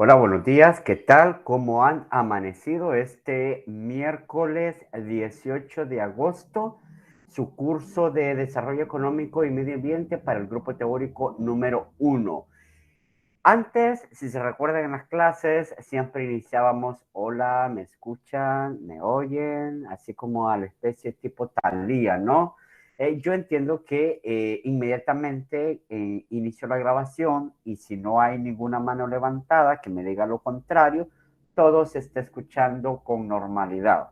Hola, buenos días. ¿Qué tal? ¿Cómo han amanecido este miércoles 18 de agosto? Su curso de Desarrollo Económico y Medio Ambiente para el grupo teórico número 1. Antes, si se recuerdan en las clases, siempre iniciábamos, hola, ¿me escuchan? ¿Me oyen? Así como a la especie tipo talía, ¿no? Yo entiendo que inmediatamente inicio la grabación y si no hay ninguna mano levantada que me diga lo contrario, todo se está escuchando con normalidad,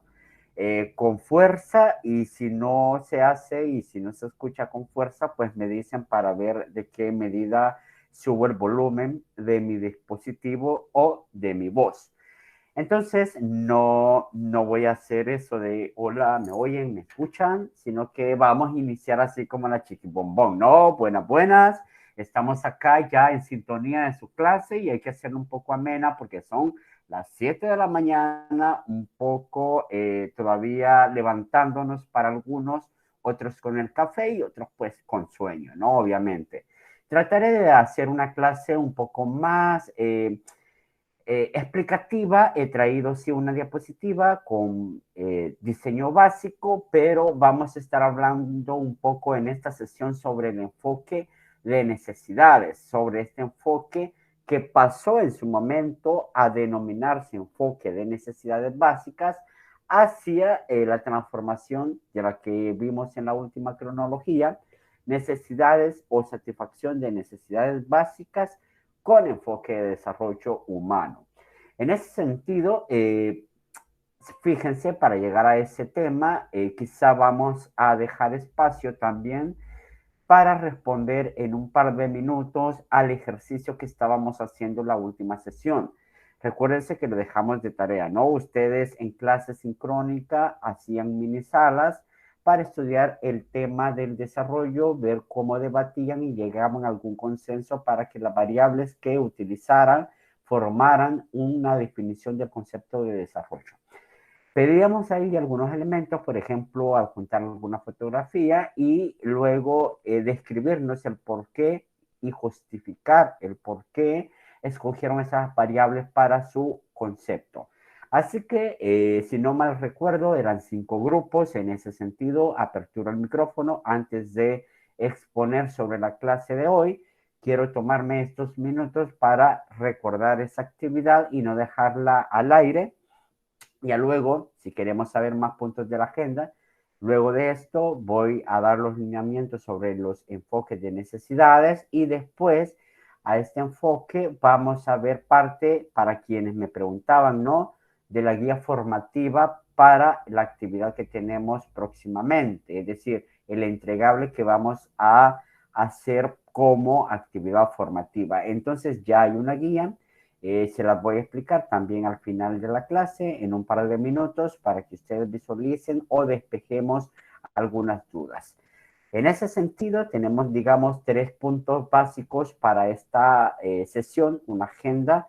con fuerza, y si no se hace y si no se escucha con fuerza, pues me dicen para ver de qué medida subo el volumen de mi dispositivo o de mi voz. Entonces, no voy a hacer eso de, hola, ¿me oyen? ¿Me escuchan? Sino que vamos a iniciar así como la chiquibombón, ¿no? Buenas, buenas. Estamos acá ya en sintonía de su clase y hay que hacerlo un poco amena porque son las 7 de la mañana, un poco todavía levantándonos para algunos, otros con el café y otros pues con sueño, ¿no? Obviamente. Trataré de hacer una clase un poco más explicativa. He traído sí una diapositiva con diseño básico, pero vamos a estar hablando un poco en esta sesión sobre el enfoque de necesidades, sobre este enfoque que pasó en su momento a denominarse enfoque de necesidades básicas hacia la transformación de la que vimos en la última cronología, necesidades o satisfacción de necesidades básicas con enfoque de desarrollo humano. En ese sentido, fíjense, para llegar a ese tema, quizá vamos a dejar espacio también para responder en un par de minutos al ejercicio que estábamos haciendo en la última sesión. Recuérdense que lo dejamos de tarea, ¿no? Ustedes en clase sincrónica hacían mini salas para estudiar el tema del desarrollo, ver cómo debatían y llegaban a algún consenso para que las variables que utilizaran formaran una definición del concepto de desarrollo. Pedíamos ahí algunos elementos, por ejemplo, adjuntar alguna fotografía y luego describirnos el por qué y justificar el por qué escogieron esas variables para su concepto. Así que, si no mal recuerdo, eran 5 grupos en ese sentido. Apertura el micrófono antes de exponer sobre la clase de hoy. Quiero tomarme estos minutos para recordar esa actividad y no dejarla al aire. Ya luego, si queremos saber más puntos de la agenda, luego de esto voy a dar los lineamientos sobre los enfoques de necesidades y después a este enfoque vamos a ver parte, para quienes me preguntaban, ¿no?, de la guía formativa para la actividad que tenemos próximamente, es decir, el entregable que vamos a hacer como actividad formativa. Entonces ya hay una guía. Se las voy a explicar también al final de la clase en un par de minutos para que ustedes visualicen o despejemos algunas dudas. En ese sentido, tenemos, digamos, 3 puntos básicos para esta sesión, una agenda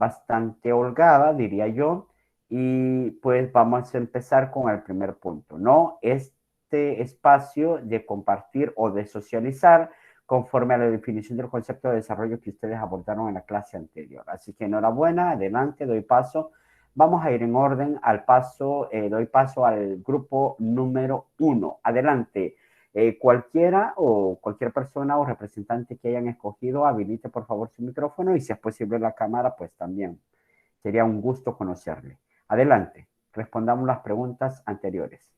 bastante holgada, diría yo, y pues vamos a empezar con el primer punto, ¿no? Este espacio de compartir o de socializar conforme a la definición del concepto de desarrollo que ustedes abordaron en la clase anterior. Así que enhorabuena, adelante, doy paso. Vamos a ir en orden al paso, doy paso al grupo número 1. Adelante. Cualquiera o cualquier persona o representante que hayan escogido, habilite por favor su micrófono y si es posible la cámara, pues también. Sería un gusto conocerle. Adelante, respondamos las preguntas anteriores.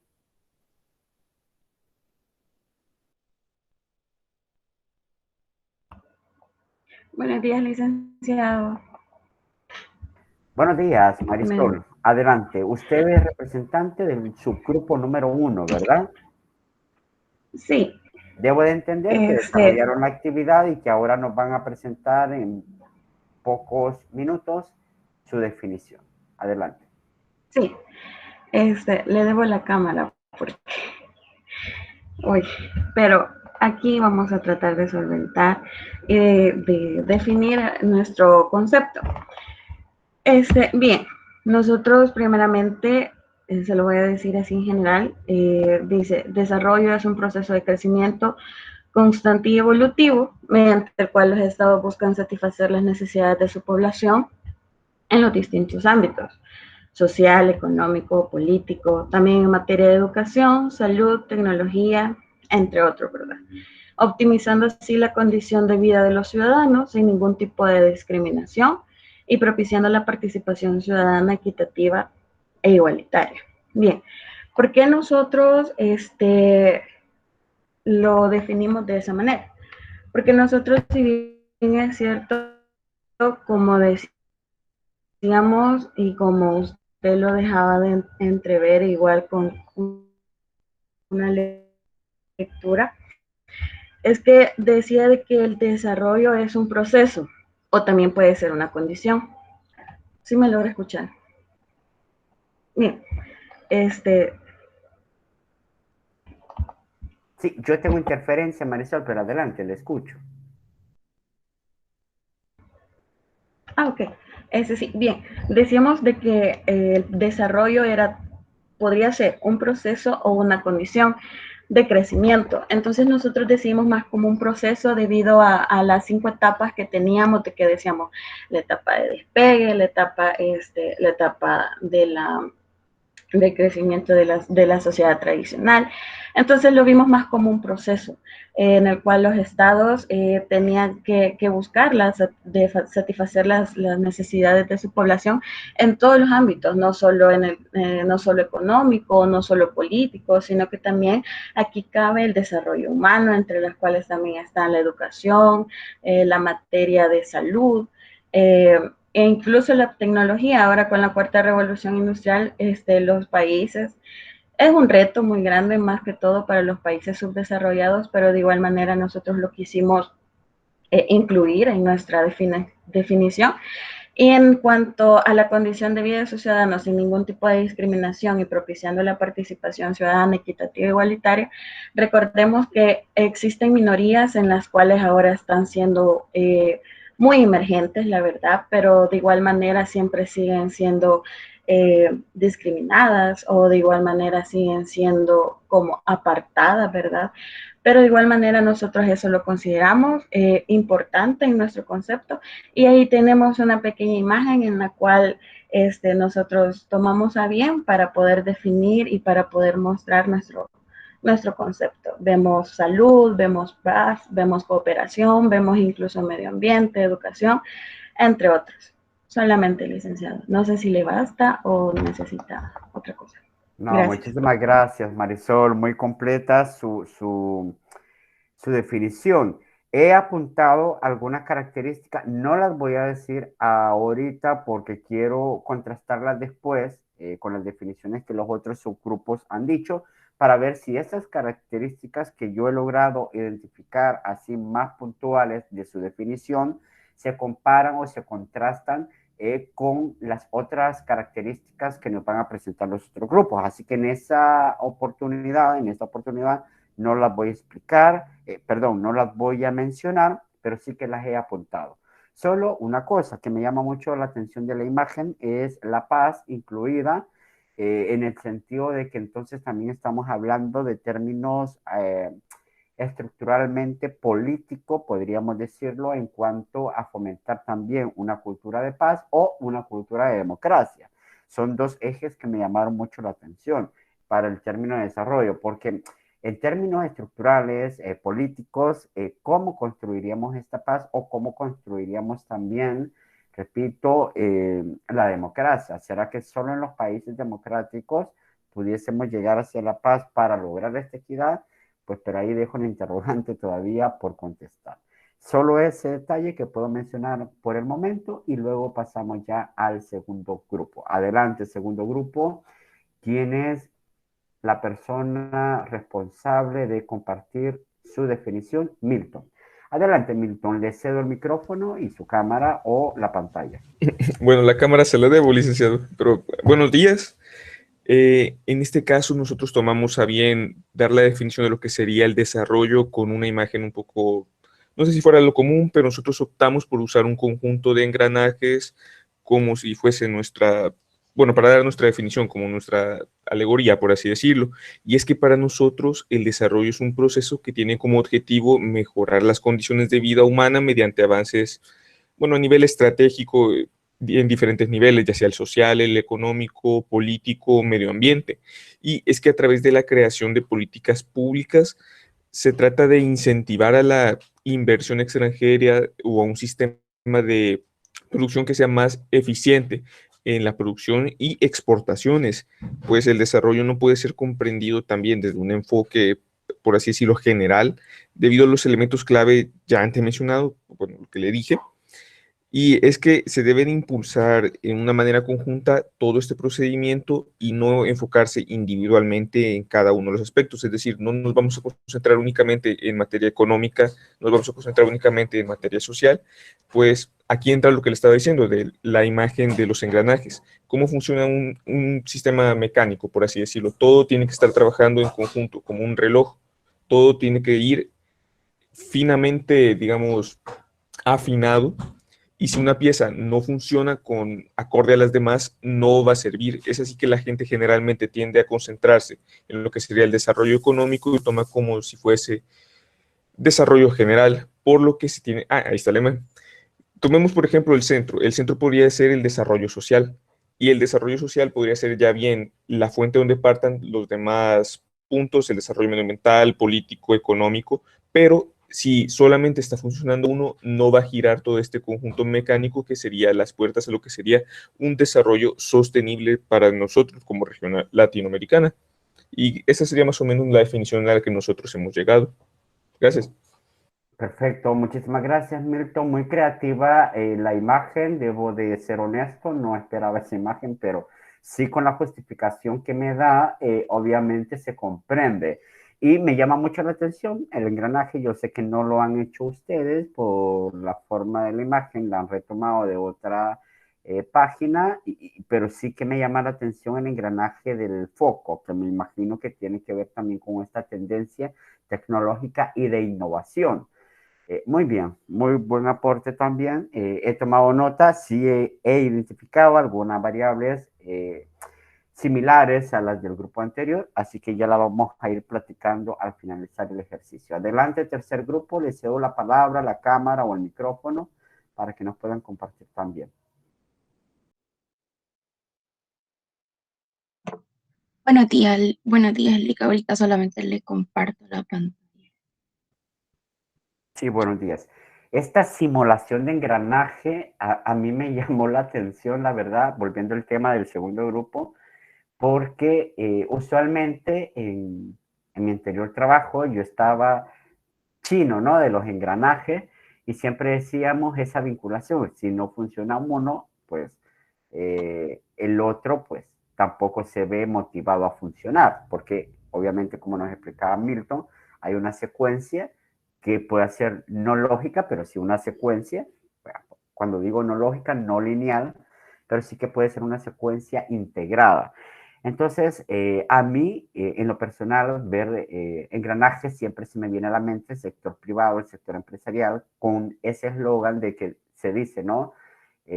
Buenos días, licenciado. Buenos días, Marisol. Adelante. Usted es representante del subgrupo número 1, ¿verdad? Sí, Debo de entender que desarrollaron la actividad y que ahora nos van a presentar en pocos minutos su definición. Adelante. sí, le debo la cámara porque hoy, pero aquí vamos a tratar de solventar y de definir nuestro concepto. Bien, nosotros primeramente, se lo voy a decir así en general, dice, desarrollo es un proceso de crecimiento constante y evolutivo, mediante el cual los estados buscan satisfacer las necesidades de su población en los distintos ámbitos: social, económico, político, también en materia de educación, salud, tecnología, entre otros, ¿verdad? Optimizando así la condición de vida de los ciudadanos sin ningún tipo de discriminación y propiciando la participación ciudadana equitativa e igualitaria. Bien, ¿por qué nosotros lo definimos de esa manera? Porque nosotros, si bien es cierto, como decíamos y como usted lo dejaba de entrever igual con una lectura, es que decía de que el desarrollo es un proceso o también puede ser una condición. ¿Sí me logra escuchar? Bien, este, Sí, yo tengo interferencia, Marisol, pero adelante, le escucho. ok, ese sí, bien, decíamos de que el desarrollo podría ser un proceso o una condición de crecimiento. Entonces nosotros decimos más como un proceso debido a las 5 etapas que teníamos, de que decíamos la etapa de despegue, la etapa del crecimiento de la sociedad tradicional. Entonces lo vimos más como un proceso en el cual los estados tenían que buscar satisfacer las necesidades de su población en todos los ámbitos, no solo, no solo económico, no solo político, sino que también aquí cabe el desarrollo humano, entre las cuales también están la educación, la materia de salud, e incluso la tecnología. Ahora con la cuarta revolución industrial, los países, es un reto muy grande, más que todo para los países subdesarrollados, pero de igual manera nosotros lo quisimos incluir en nuestra definición. Y en cuanto a la condición de vida de sus ciudadanos, sin ningún tipo de discriminación y propiciando la participación ciudadana equitativa e igualitaria, recordemos que existen minorías en las cuales ahora están siendo muy emergentes, la verdad, pero de igual manera siempre siguen siendo discriminadas, o de igual manera siguen siendo como apartadas, ¿verdad? Pero de igual manera nosotros eso lo consideramos importante en nuestro concepto, y ahí tenemos una pequeña imagen en la cual nosotros tomamos a bien para poder definir y para poder mostrar nuestro concepto. Vemos salud, vemos paz, vemos cooperación, vemos incluso medio ambiente, educación, entre otros. Solamente, licenciado. No sé si le basta o necesita otra cosa. No, Gracias. muchísimas gracias, Marisol. Muy completa su definición. He apuntado algunas características, no las voy a decir ahorita porque quiero contrastarlas después con las definiciones que los otros subgrupos han dicho, para ver si esas características que yo he logrado identificar así más puntuales de su definición se comparan o se contrastan con las otras características que nos van a presentar los otros grupos. Así que en esta oportunidad, no las voy a explicar, perdón, no las voy a mencionar, pero sí que las he apuntado. Solo una cosa que me llama mucho la atención de la imagen es la paz incluida, en el sentido de que entonces también estamos hablando de términos estructuralmente político, podríamos decirlo, en cuanto a fomentar también una cultura de paz o una cultura de democracia. Son dos ejes que me llamaron mucho la atención para el término de desarrollo, porque en términos estructurales, políticos, ¿cómo construiríamos esta paz o cómo construiríamos también, repito, la democracia? ¿Será que solo en los países democráticos pudiésemos llegar hacia la paz para lograr esta equidad? Pues pero ahí dejo un interrogante todavía por contestar. Solo ese detalle que puedo mencionar por el momento y luego pasamos ya al segundo grupo. Adelante, segundo grupo. ¿Quién es la persona responsable de compartir su definición? Milton. Adelante, Milton. Le cedo el micrófono y su cámara o la pantalla. Bueno, la cámara se la debo, licenciado, pero buenos días. En este caso, nosotros tomamos a bien dar la definición de lo que sería el desarrollo con una imagen un poco, no sé si fuera lo común, pero nosotros optamos por usar un conjunto de engranajes como si fuese nuestra bueno, para dar nuestra definición, como nuestra alegoría, por así decirlo, y es que para nosotros el desarrollo es un proceso que tiene como objetivo mejorar las condiciones de vida humana mediante avances, bueno, a nivel estratégico, en diferentes niveles, ya sea el social, el económico, político, medio ambiente. Y es que a través de la creación de políticas públicas se trata de incentivar a la inversión extranjera o a un sistema de producción que sea más eficiente en la producción y exportaciones, pues el desarrollo no puede ser comprendido también desde un enfoque, por así decirlo, general, debido a los elementos clave ya antes mencionado, bueno, lo que le dije, y es que se debe de impulsar en una manera conjunta todo este procedimiento y no enfocarse individualmente en cada uno de los aspectos. Es decir, no nos vamos a concentrar únicamente en materia económica, nos vamos a concentrar únicamente en materia social, pues aquí entra lo que le estaba diciendo de la imagen de los engranajes. ¿Cómo funciona un sistema mecánico, por así decirlo? Todo tiene que estar trabajando en conjunto, como un reloj. Todo tiene que ir finamente, digamos, afinado, y si una pieza no funciona con acorde a las demás, no va a servir. Es así que la gente generalmente tiende a concentrarse en lo que sería el desarrollo económico y toma como si fuese desarrollo general, por lo que se tiene... Ah, ahí está el lema. Tomemos, por ejemplo, el centro. El centro podría ser el desarrollo social, y el desarrollo social podría ser ya bien la fuente donde partan los demás puntos, el desarrollo medioambiental, político, económico, pero si solamente está funcionando uno, no va a girar todo este conjunto mecánico que sería las puertas a lo que sería un desarrollo sostenible para nosotros como región latinoamericana. Y esa sería más o menos la definición a la que nosotros hemos llegado. Gracias. Perfecto, muchísimas gracias, Milton. Muy creativa la imagen, debo de ser honesto, no esperaba esa imagen, pero sí con la justificación que me da, obviamente se comprende. Y me llama mucho la atención el engranaje, yo sé que no lo han hecho ustedes por la forma de la imagen, la han retomado de otra página, pero sí que me llama la atención el engranaje del foco, que me imagino que tiene que ver también con esta tendencia tecnológica y de innovación. Muy bien, muy buen aporte también. He tomado nota, sí he identificado algunas variables similares a las del grupo anterior, así que ya la vamos a ir platicando al finalizar el ejercicio. Adelante, tercer grupo, les cedo la palabra, la cámara o el micrófono para que nos puedan compartir también. Buenos días, Lica. Ahorita solamente le comparto la pantalla. Sí, buenos días. Esta simulación de engranaje a mí me llamó la atención, la verdad, volviendo al tema del segundo grupo, porque usualmente en mi anterior trabajo yo estaba chino, ¿no? De los engranajes y siempre decíamos esa vinculación, si no funciona uno, pues el otro, pues tampoco se ve motivado a funcionar, porque obviamente, como nos explicaba Milton, hay una secuencia que puede ser no lógica, pero sí una secuencia, cuando digo no lógica, no lineal, pero sí que puede ser una secuencia integrada. Entonces, a mí, en lo personal, ver engranajes siempre se me viene a la mente el sector privado, el sector empresarial, con ese eslogan de que se dice, ¿no?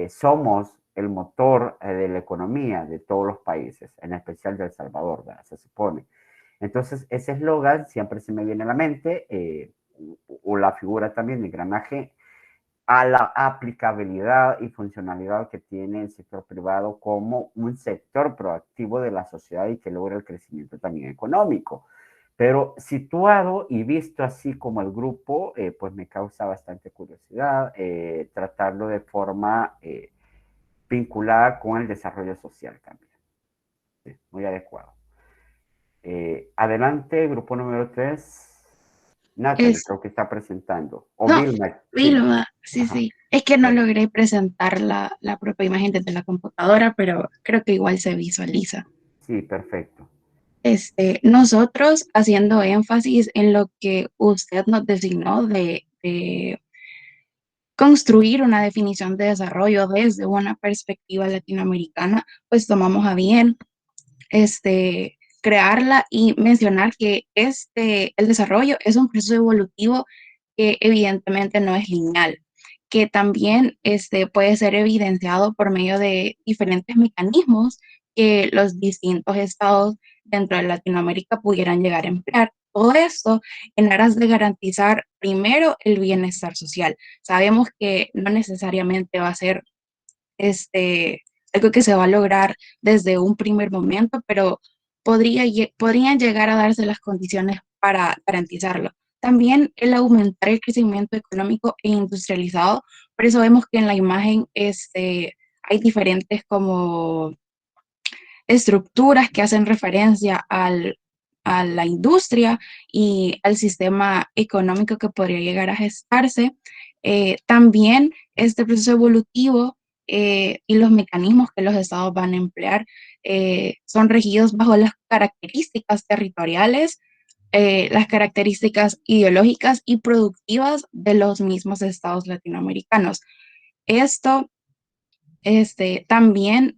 Somos el motor de la economía de todos los países, en especial de El Salvador, ¿verdad? Se supone. Entonces, ese eslogan siempre se me viene a la mente, o la figura también de engranaje a la aplicabilidad y funcionalidad que tiene el sector privado como un sector proactivo de la sociedad y que logra el crecimiento también económico. Pero situado y visto así como el grupo, pues me causa bastante curiosidad tratarlo de forma vinculada con el desarrollo social también. Sí, muy adecuado. Adelante, grupo número 3. Natalie, Es, creo que está presentando. O no, Vilma, sí. Vilma, sí, Ajá. sí. Es que no logré presentar la propia imagen desde la computadora, pero creo que igual se visualiza. Sí, perfecto. Nosotros haciendo énfasis en lo que usted nos designó de construir una definición de desarrollo desde una perspectiva latinoamericana, pues tomamos a bien crearla y mencionar que el desarrollo es un proceso evolutivo que evidentemente no es lineal, que también puede ser evidenciado por medio de diferentes mecanismos que los distintos estados dentro de Latinoamérica pudieran llegar a emplear. Todo esto en aras de garantizar primero el bienestar social. Sabemos que no necesariamente va a ser algo que se va a lograr desde un primer momento, pero podrían llegar a darse las condiciones para garantizarlo. También el aumentar el crecimiento económico e industrializado, por eso vemos que en la imagen hay diferentes como estructuras que hacen referencia a la industria y al sistema económico que podría llegar a gestarse. También este proceso evolutivo y los mecanismos que los estados van a emplear son regidos bajo las características territoriales, las características ideológicas y productivas de los mismos estados latinoamericanos. Esto también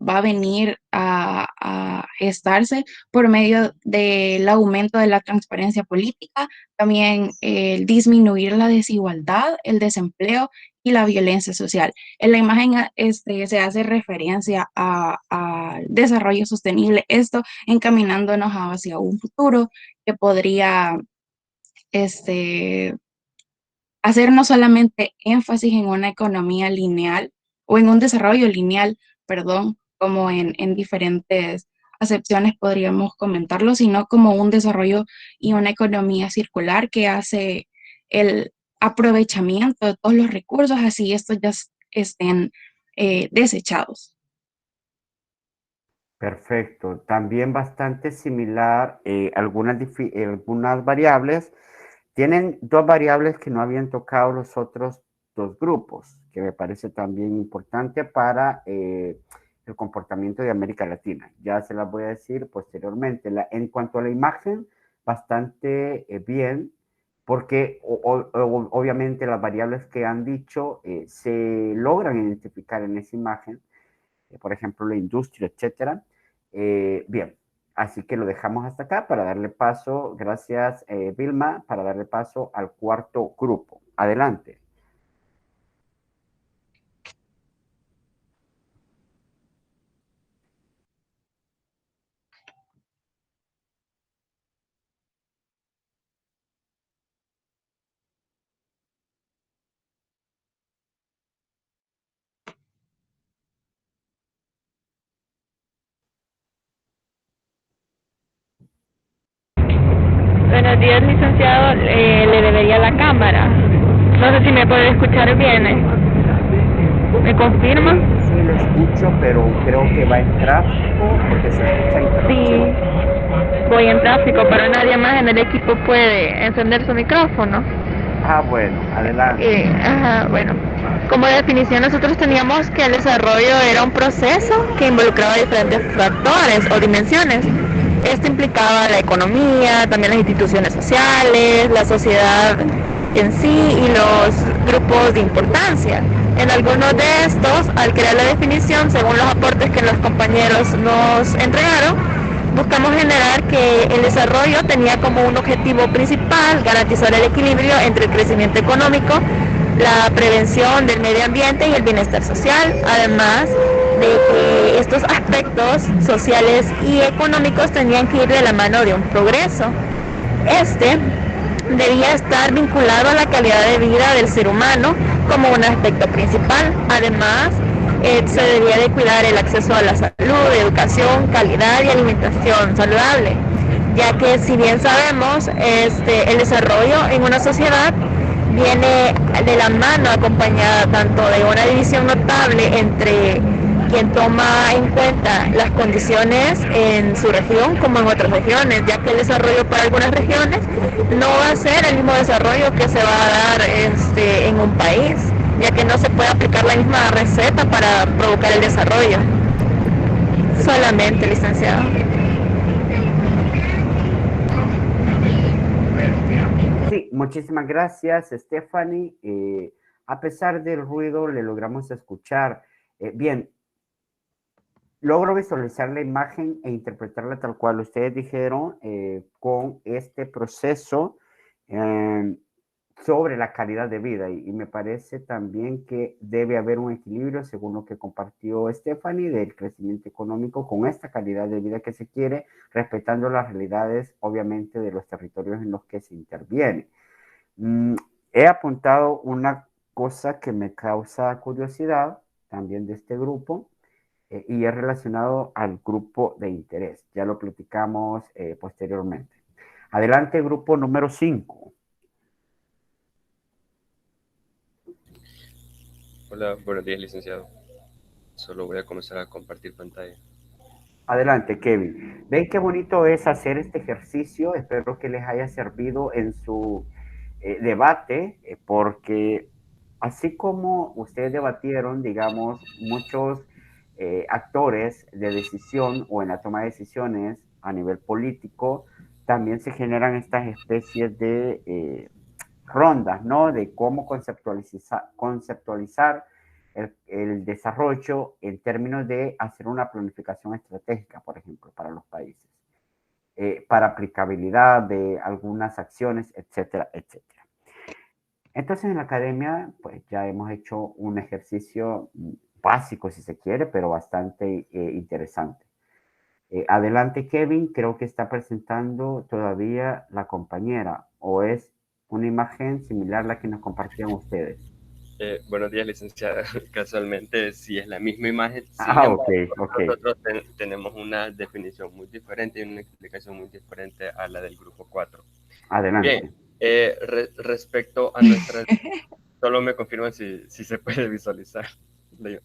va a venir a gestarse por medio del aumento de la transparencia política, también el disminuir la desigualdad, el desempleo y la violencia social. En la imagen se hace referencia al desarrollo sostenible, esto encaminándonos hacia un futuro que podría hacer no solamente énfasis en una economía lineal o en un desarrollo lineal, perdón, como en diferentes acepciones podríamos comentarlo, sino como un desarrollo y una economía circular que hace el aprovechamiento de todos los recursos, así estos ya estén desechados. Perfecto. También bastante similar, algunas variables. Tienen dos variables que no habían tocado los otros dos grupos, que me parece también importante para el comportamiento de América Latina. Ya se las voy a decir posteriormente. En cuanto a la imagen, bastante bien, porque obviamente las variables que han dicho se logran identificar en esa imagen, por ejemplo, la industria, etcétera. Bien, así que lo dejamos hasta acá para darle paso, gracias Vilma, para darle paso al cuarto grupo. Adelante. Buenos días, licenciado. Le debería la cámara. No sé si me puede escuchar bien. ¿Me confirma? Sí, lo escucho, pero creo que va en tráfico porque se escucha interrupción. Sí, voy en tráfico, pero nadie más en el equipo puede encender su micrófono. Ah, bueno, adelante. Bueno, como definición nosotros teníamos que el desarrollo era un proceso que involucraba diferentes factores o dimensiones. Esto implicaba la economía, también las instituciones sociales, la sociedad en sí y los grupos de importancia. En algunos de estos, al crear la definición, según los aportes que los compañeros nos entregaron, buscamos generar que el desarrollo tenía como un objetivo principal garantizar el equilibrio entre el crecimiento económico, la prevención del medio ambiente y el bienestar social, además de que estos aspectos sociales y económicos tenían que ir de la mano de un progreso. Este debía estar vinculado a la calidad de vida del ser humano como un aspecto principal. Además, se debía de cuidar el acceso a la salud, educación, calidad y alimentación saludable, ya que si bien sabemos, el desarrollo en una sociedad viene de la mano acompañada tanto de una división notable entre quien toma en cuenta las condiciones en su región como en otras regiones, ya que el desarrollo para algunas regiones no va a ser el mismo desarrollo que se va a dar en un país, ya que no se puede aplicar la misma receta para provocar el desarrollo. Solamente, licenciado. Sí, muchísimas gracias, Stephanie. A pesar del ruido, le logramos escuchar. Bien, logro visualizar la imagen e interpretarla tal cual ustedes dijeron con este proceso. sobre la calidad de vida y me parece también que debe haber un equilibrio según lo que compartió Stephanie del crecimiento económico con esta calidad de vida que se quiere, respetando las realidades obviamente de los territorios en los que se interviene. He apuntado una cosa que me causa curiosidad también de este grupo y es relacionado al grupo de interés. Ya lo platicamos posteriormente. Adelante, grupo número 5. Hola, buenos días, licenciado. Solo voy a comenzar a compartir pantalla. Adelante, Kevin. ¿Ven qué bonito es hacer este ejercicio? Espero que les haya servido en su debate, porque así como ustedes debatieron, digamos, muchos actores de decisión o en la toma de decisiones a nivel político, también se generan estas especies de rondas, ¿no? De cómo conceptualizar el desarrollo en términos de hacer una planificación estratégica, por ejemplo, para los países, para aplicabilidad de algunas acciones, etcétera, etcétera. Entonces, en la academia, pues ya hemos hecho un ejercicio básico, si se quiere, pero bastante interesante. Adelante, Kevin, creo que está presentando todavía la compañera, o es una imagen similar a la que nos compartían ustedes. Buenos días, licenciada. Casualmente sí es la misma imagen. Sin Ok, embargo, ok. nosotros tenemos una definición muy diferente y una explicación muy diferente a la del grupo 4. Adelante. Bien, respecto a nuestra... Solo me confirman si se puede visualizar.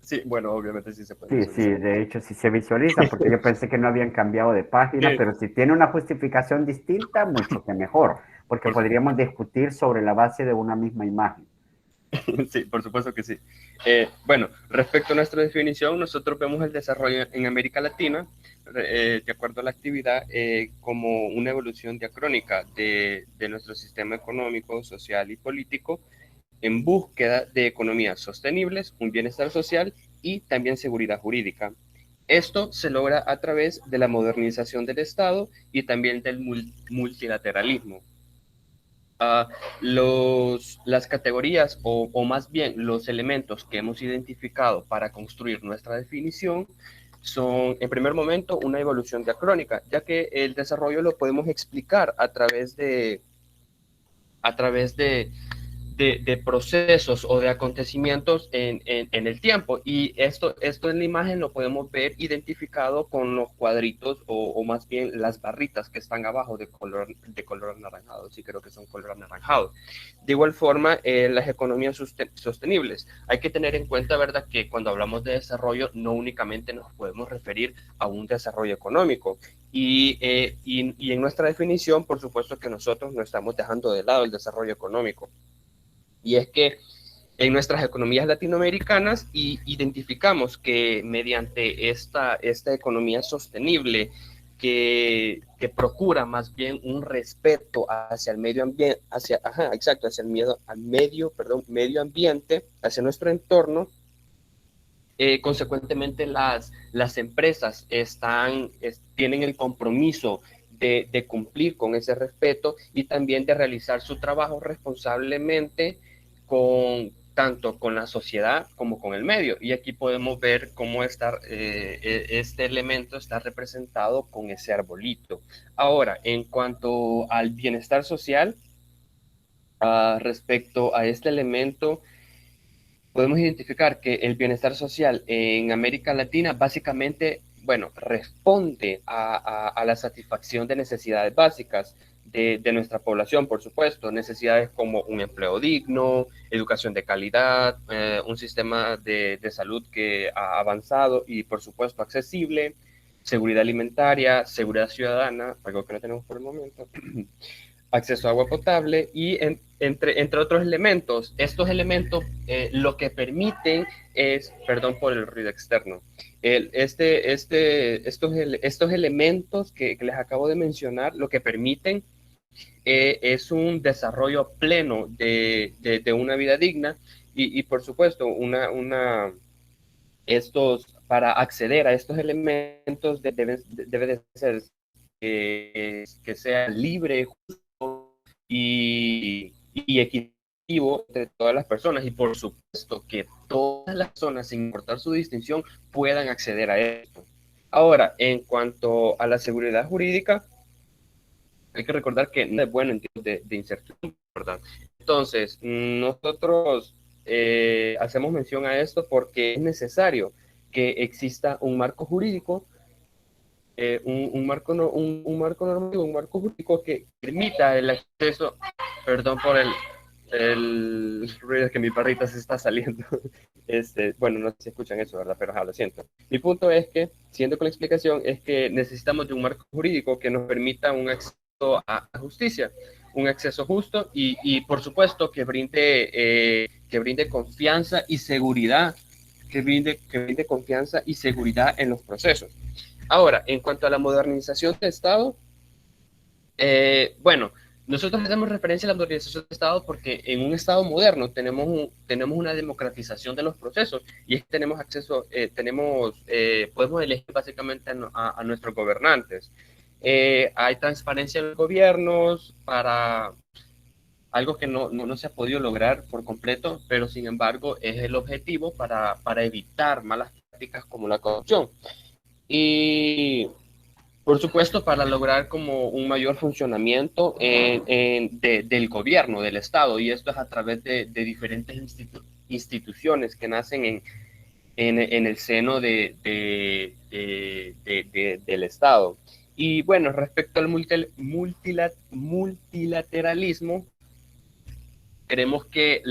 Sí, bueno, obviamente sí se puede Sí, sí, visualizar. de hecho sí se visualiza, porque yo pensé que no habían cambiado de página, Sí, pero si tiene una justificación distinta, mucho que mejor, porque por podríamos discutir sobre la base de una misma imagen. Sí, por supuesto que sí. Bueno, respecto a nuestra definición, nosotros vemos el desarrollo en América Latina, de acuerdo a la actividad, como una evolución diacrónica de nuestro sistema económico, social y político en búsqueda de economías sostenibles, un bienestar social y también seguridad jurídica. Esto se logra a través de la modernización del Estado y también del multilateralismo. Las categorías o más bien los elementos que hemos identificado para construir nuestra definición son, en primer momento, una evolución diacrónica, ya que el desarrollo lo podemos explicar a través de procesos o de acontecimios en el tiempo. Y esto en la imagen lo podemos ver identificado con los cuadritos o más bien las barritas que están abajo de color anaranjado. Sí, creo que son color anaranjado. De igual forma, las economías sostenibles. Hay que tener en cuenta, ¿verdad?, que cuando hablamos de desarrollo no únicamente nos podemos referir a un desarrollo económico. Y en nuestra definición, por supuesto que nosotros no estamos dejando de lado el desarrollo económico. Y es que en nuestras economías latinoamericanas identificamos que mediante esta economía sostenible que procura más bien un respeto hacia el medio ambiente, hacia el medio ambiente, hacia nuestro entorno, consecuentemente las empresas tienen el compromiso de cumplir con ese respeto y también de realizar su trabajo responsablemente tanto con la sociedad como con el medio. Y aquí podemos ver cómo este elemento está representado con ese arbolito. Ahora, en cuanto al bienestar social, respecto a este elemento, podemos identificar que el bienestar social en América Latina básicamente, bueno, responde a la satisfacción de necesidades básicas de nuestra población, por supuesto, necesidades como un empleo digno, educación de calidad, un sistema de salud que ha avanzado y, por supuesto, accesible, seguridad alimentaria, seguridad ciudadana, algo que no tenemos por el momento, acceso a agua potable y entre otros elementos. Estos elementos lo que permiten es, perdón por el ruido externo, estos elementos que les acabo de mencionar, lo que permiten es un desarrollo pleno de una vida digna y por supuesto, para acceder a estos elementos debe de ser que sea libre, justo y equitativo entre todas las personas y por supuesto que todas las personas, sin importar su distinción, puedan acceder a esto. Ahora, en cuanto a la seguridad jurídica, hay que recordar que no es bueno en tiempos de incertidumbre, ¿verdad? Entonces, nosotros hacemos mención a esto porque es necesario que exista un marco jurídico, un marco normativo, un marco jurídico que permita el acceso, perdón por el ruido que mi perrita se está saliendo. Bueno, no sé si escuchan eso, ¿verdad? Pero lo siento. Mi punto es que, siendo con la explicación, es que necesitamos de un marco jurídico que nos permita un acceso a la justicia, un acceso justo y por supuesto, que brinde confianza y seguridad, que brinde confianza y seguridad en los procesos. Ahora, en cuanto a la modernización del Estado, bueno, nosotros hacemos referencia a la modernización del Estado porque en un Estado moderno tenemos una democratización de los procesos y es que tenemos acceso, podemos elegir básicamente a nuestros gobernantes. Hay transparencia en los gobiernos para algo que no se ha podido lograr por completo, pero sin embargo es el objetivo para evitar malas prácticas como la corrupción. Y por supuesto, para lograr como un mayor funcionamiento del gobierno, del Estado, y esto es a través de diferentes instituciones que nacen en el seno del Estado. Y bueno, respecto al multilateralismo, creemos que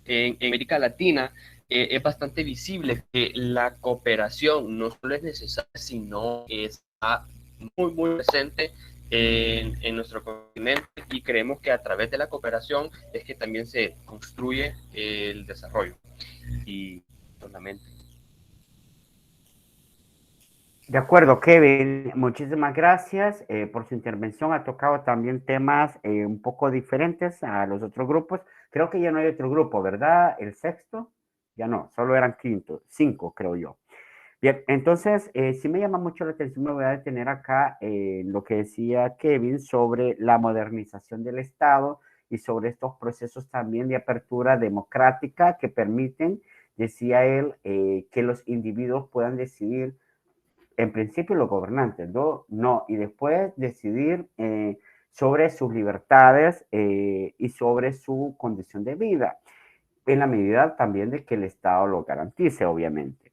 en América Latina es bastante visible que la cooperación no solo es necesaria, sino está muy presente en nuestro continente y creemos que a través de la cooperación es que también se construye el desarrollo y solamente. De acuerdo, Kevin, muchísimas gracias por su intervención. Ha tocado también temas un poco diferentes a los otros grupos. Creo que ya no hay otro grupo, ¿verdad? El sexto, ya no, solo eran cinco, creo yo. Bien, entonces, sí me llama mucho la atención, me voy a detener acá en lo que decía Kevin sobre la modernización del Estado y sobre estos procesos también de apertura democrática que permiten, decía él, que los individuos puedan decidir en principio los gobernantes, no, y después decidir sobre sus libertades y sobre su condición de vida, en la medida también de que el Estado lo garantice, obviamente.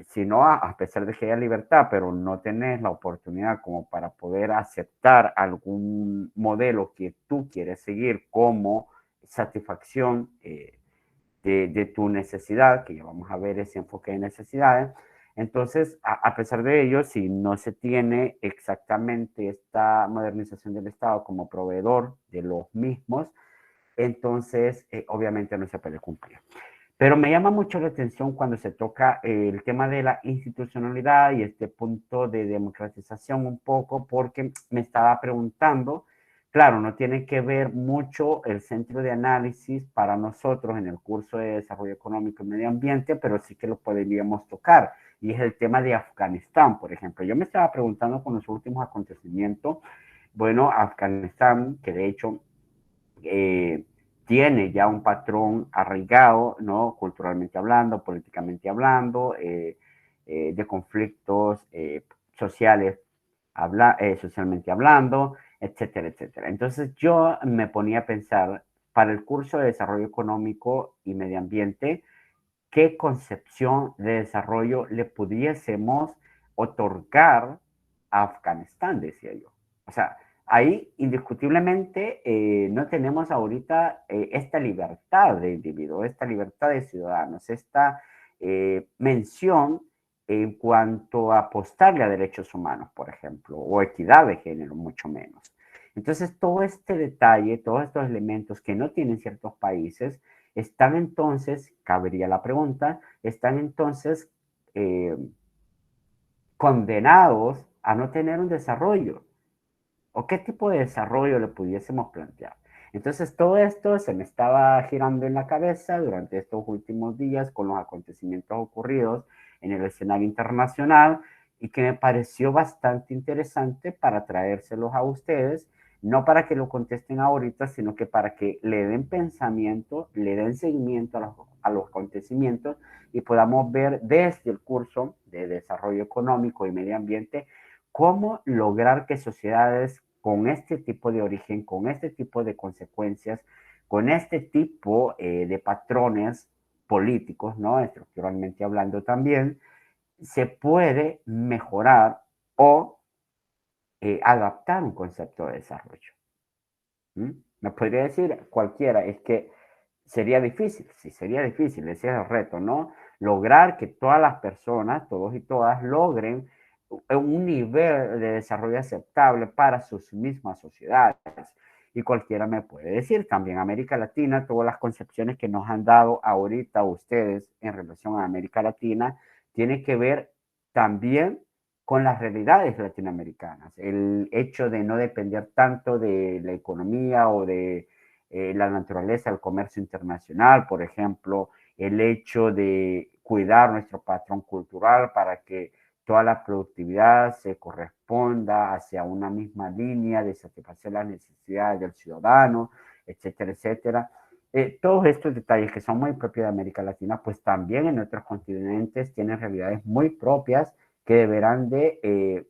Si no, a pesar de que haya libertad, pero no tenés la oportunidad como para poder aceptar algún modelo que tú quieres seguir como satisfacción de tu necesidad, que ya vamos a ver ese enfoque de necesidades. Entonces, a pesar de ello, si no se tiene exactamente esta modernización del Estado como proveedor de los mismos, entonces obviamente no se puede cumplir. Pero me llama mucho la atención cuando se toca el tema de la institucionalidad y este punto de democratización un poco, porque me estaba preguntando, claro, no tiene que ver mucho el centro de análisis para nosotros en el curso de Desarrollo Económico y Medio Ambiente, pero sí que lo podríamos tocar, y es el tema de Afganistán, por ejemplo. Yo me estaba preguntando con los últimos acontecimientos, bueno, Afganistán, que de hecho tiene ya un patrón arraigado, ¿no? Culturalmente hablando, políticamente hablando, de conflictos sociales, socialmente hablando, etcétera, etcétera. Entonces yo me ponía a pensar, para el curso de Desarrollo Económico y Medio Ambiente, ¿qué concepción de desarrollo le pudiésemos otorgar a Afganistán, decía yo? O sea, ahí indiscutiblemente no tenemos ahorita esta libertad de individuo, esta libertad de ciudadanos, esta mención en cuanto a apostarle a derechos humanos, por ejemplo, o equidad de género, mucho menos. Entonces, todo este detalle, todos estos elementos que no tienen ciertos países, están entonces, cabería la pregunta, están entonces condenados a no tener un desarrollo. ¿O qué tipo de desarrollo le pudiésemos plantear? Entonces, todo esto se me estaba girando en la cabeza durante estos últimos días con los acontecimientos ocurridos en el escenario internacional y que me pareció bastante interesante para traérselos a ustedes no para que lo contesten ahorita, sino que para que le den pensamiento, le den seguimiento a los acontecimientos y podamos ver desde el curso de desarrollo económico y medio ambiente cómo lograr que sociedades con este tipo de origen, con este tipo de consecuencias, con este tipo de patrones políticos, ¿no? Estructuralmente hablando también, se puede mejorar o adaptar un concepto de desarrollo. ¿Mm? Me podría decir cualquiera, es que sería difícil, sí, sería difícil, ese es el reto, ¿no? Lograr que todas las personas, todos y todas, logren un nivel de desarrollo aceptable para sus mismas sociedades. Y cualquiera me puede decir, también América Latina, todas las concepciones que nos han dado ahorita ustedes en relación a América Latina, tiene que ver también con las realidades latinoamericanas. El hecho de no depender tanto de la economía o de la naturaleza del comercio internacional, por ejemplo, el hecho de cuidar nuestro patrón cultural para que toda la productividad se corresponda hacia una misma línea de satisfacer las necesidades del ciudadano, etcétera, etcétera. Todos estos detalles que son muy propios de América Latina, pues también en otros continentes tienen realidades muy propias que deberán de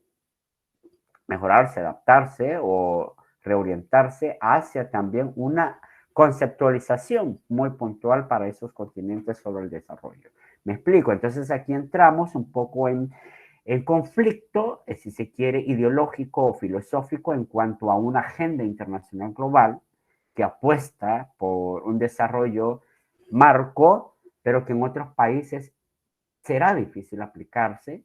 mejorarse, adaptarse o reorientarse hacia también una conceptualización muy puntual para esos continentes sobre el desarrollo. Me explico, entonces aquí entramos un poco en conflicto, si se quiere, ideológico o filosófico en cuanto a una agenda internacional global que apuesta por un desarrollo marco, pero que en otros países será difícil aplicarse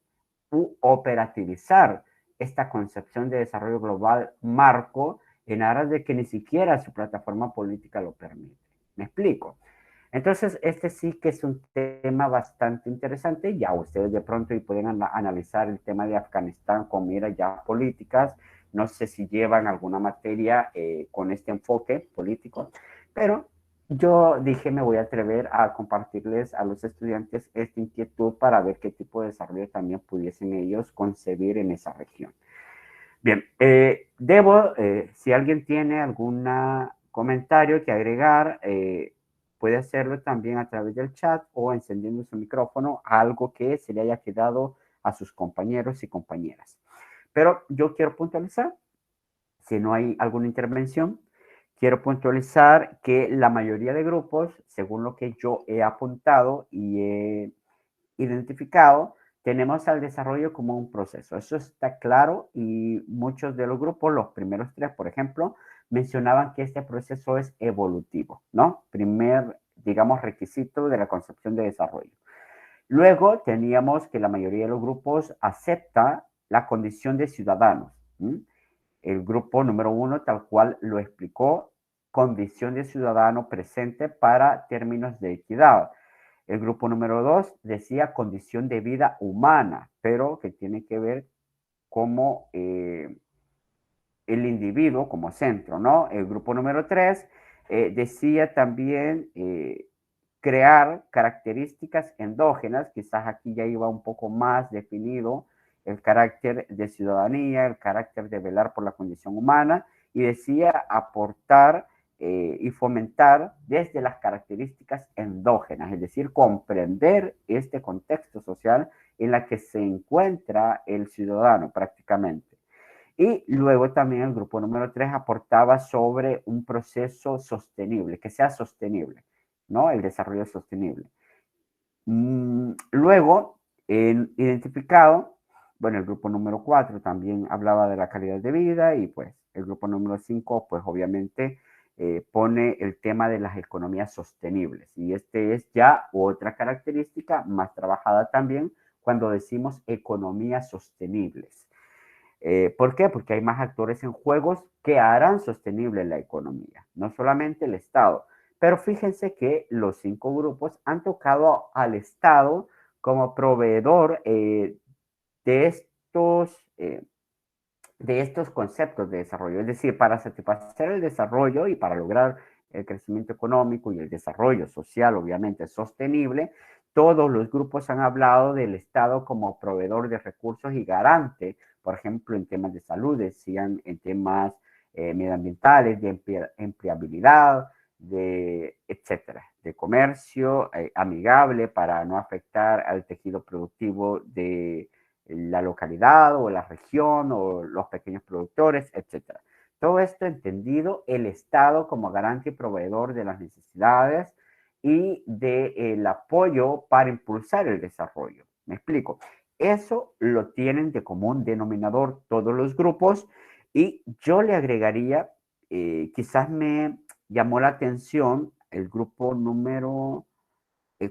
u operativizar esta concepción de desarrollo global marco en aras de que ni siquiera su plataforma política lo permite. ¿Me explico? Entonces, este sí que es un tema bastante interesante. Ya ustedes de pronto y pueden analizar el tema de Afganistán con miras ya políticas. No sé si llevan alguna materia con este enfoque político, pero yo dije me voy a atrever a compartirles a los estudiantes esta inquietud para ver qué tipo de desarrollo también pudiesen ellos concebir en esa región. Bien, si alguien tiene algún comentario que agregar, puede hacerlo también a través del chat o encendiendo su micrófono, algo que se le haya quedado a sus compañeros y compañeras. Pero yo quiero puntualizar, si no hay alguna intervención, quiero puntualizar que la mayoría de grupos, según lo que yo he apuntado y he identificado, tenemos al desarrollo como un proceso. Eso está claro y muchos de los grupos, los primeros tres, por ejemplo, mencionaban que este proceso es evolutivo, ¿no? Primer, digamos, requisito de la concepción de desarrollo. Luego teníamos que la mayoría de los grupos acepta la condición de ciudadanos. ¿Mm? El grupo número 1, tal cual lo explicó, condición de ciudadano presente para términos de equidad. El grupo número 2 decía condición de vida humana, pero que tiene que ver como el individuo como centro, ¿no? El grupo número 3 decía también crear características endógenas, quizás aquí ya iba un poco más definido el carácter de ciudadanía, el carácter de velar por la condición humana, y decía aportar y fomentar desde las características endógenas, es decir, comprender este contexto social en la que se encuentra el ciudadano prácticamente. Y luego también el grupo número 3 aportaba sobre un proceso sostenible, que sea sostenible, ¿no? El desarrollo sostenible. Luego, identificado, bueno, el grupo número 4 también hablaba de la calidad de vida y pues el grupo número 5, pues obviamente pone el tema de las economías sostenibles. Y este es ya otra característica más trabajada también cuando decimos economías sostenibles. ¿Por qué? Porque hay más actores en juegos que harán sostenible la economía, no solamente el Estado. Pero fíjense que los 5 grupos han tocado al Estado como proveedor de estos conceptos de desarrollo. Es decir, para satisfacer el desarrollo y para lograr el crecimiento económico y el desarrollo social, obviamente, sostenible, todos los grupos han hablado del Estado como proveedor de recursos y garante, por ejemplo, en temas de salud, decían en temas medioambientales, de empleabilidad, de etcétera, de comercio amigable para no afectar al tejido productivo de la localidad o la región o los pequeños productores, etcétera. Todo esto entendido el Estado como garante y proveedor de las necesidades y del apoyo para impulsar el desarrollo. Me explico. Eso lo tienen de común denominador todos los grupos y yo le agregaría, quizás me llamó la atención el grupo número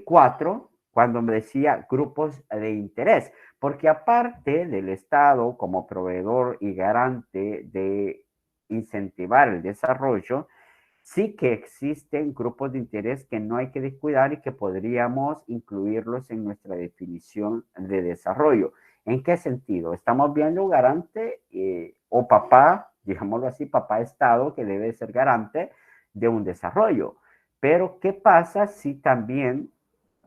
4, cuando me decía grupos de interés, porque aparte del Estado como proveedor y garante de incentivar el desarrollo, sí que existen grupos de interés que no hay que descuidar y que podríamos incluirlos en nuestra definición de desarrollo. ¿En qué sentido? Estamos viendo garante o papá, digámoslo así, papá Estado, que debe ser garante de un desarrollo. Pero, ¿qué pasa si también,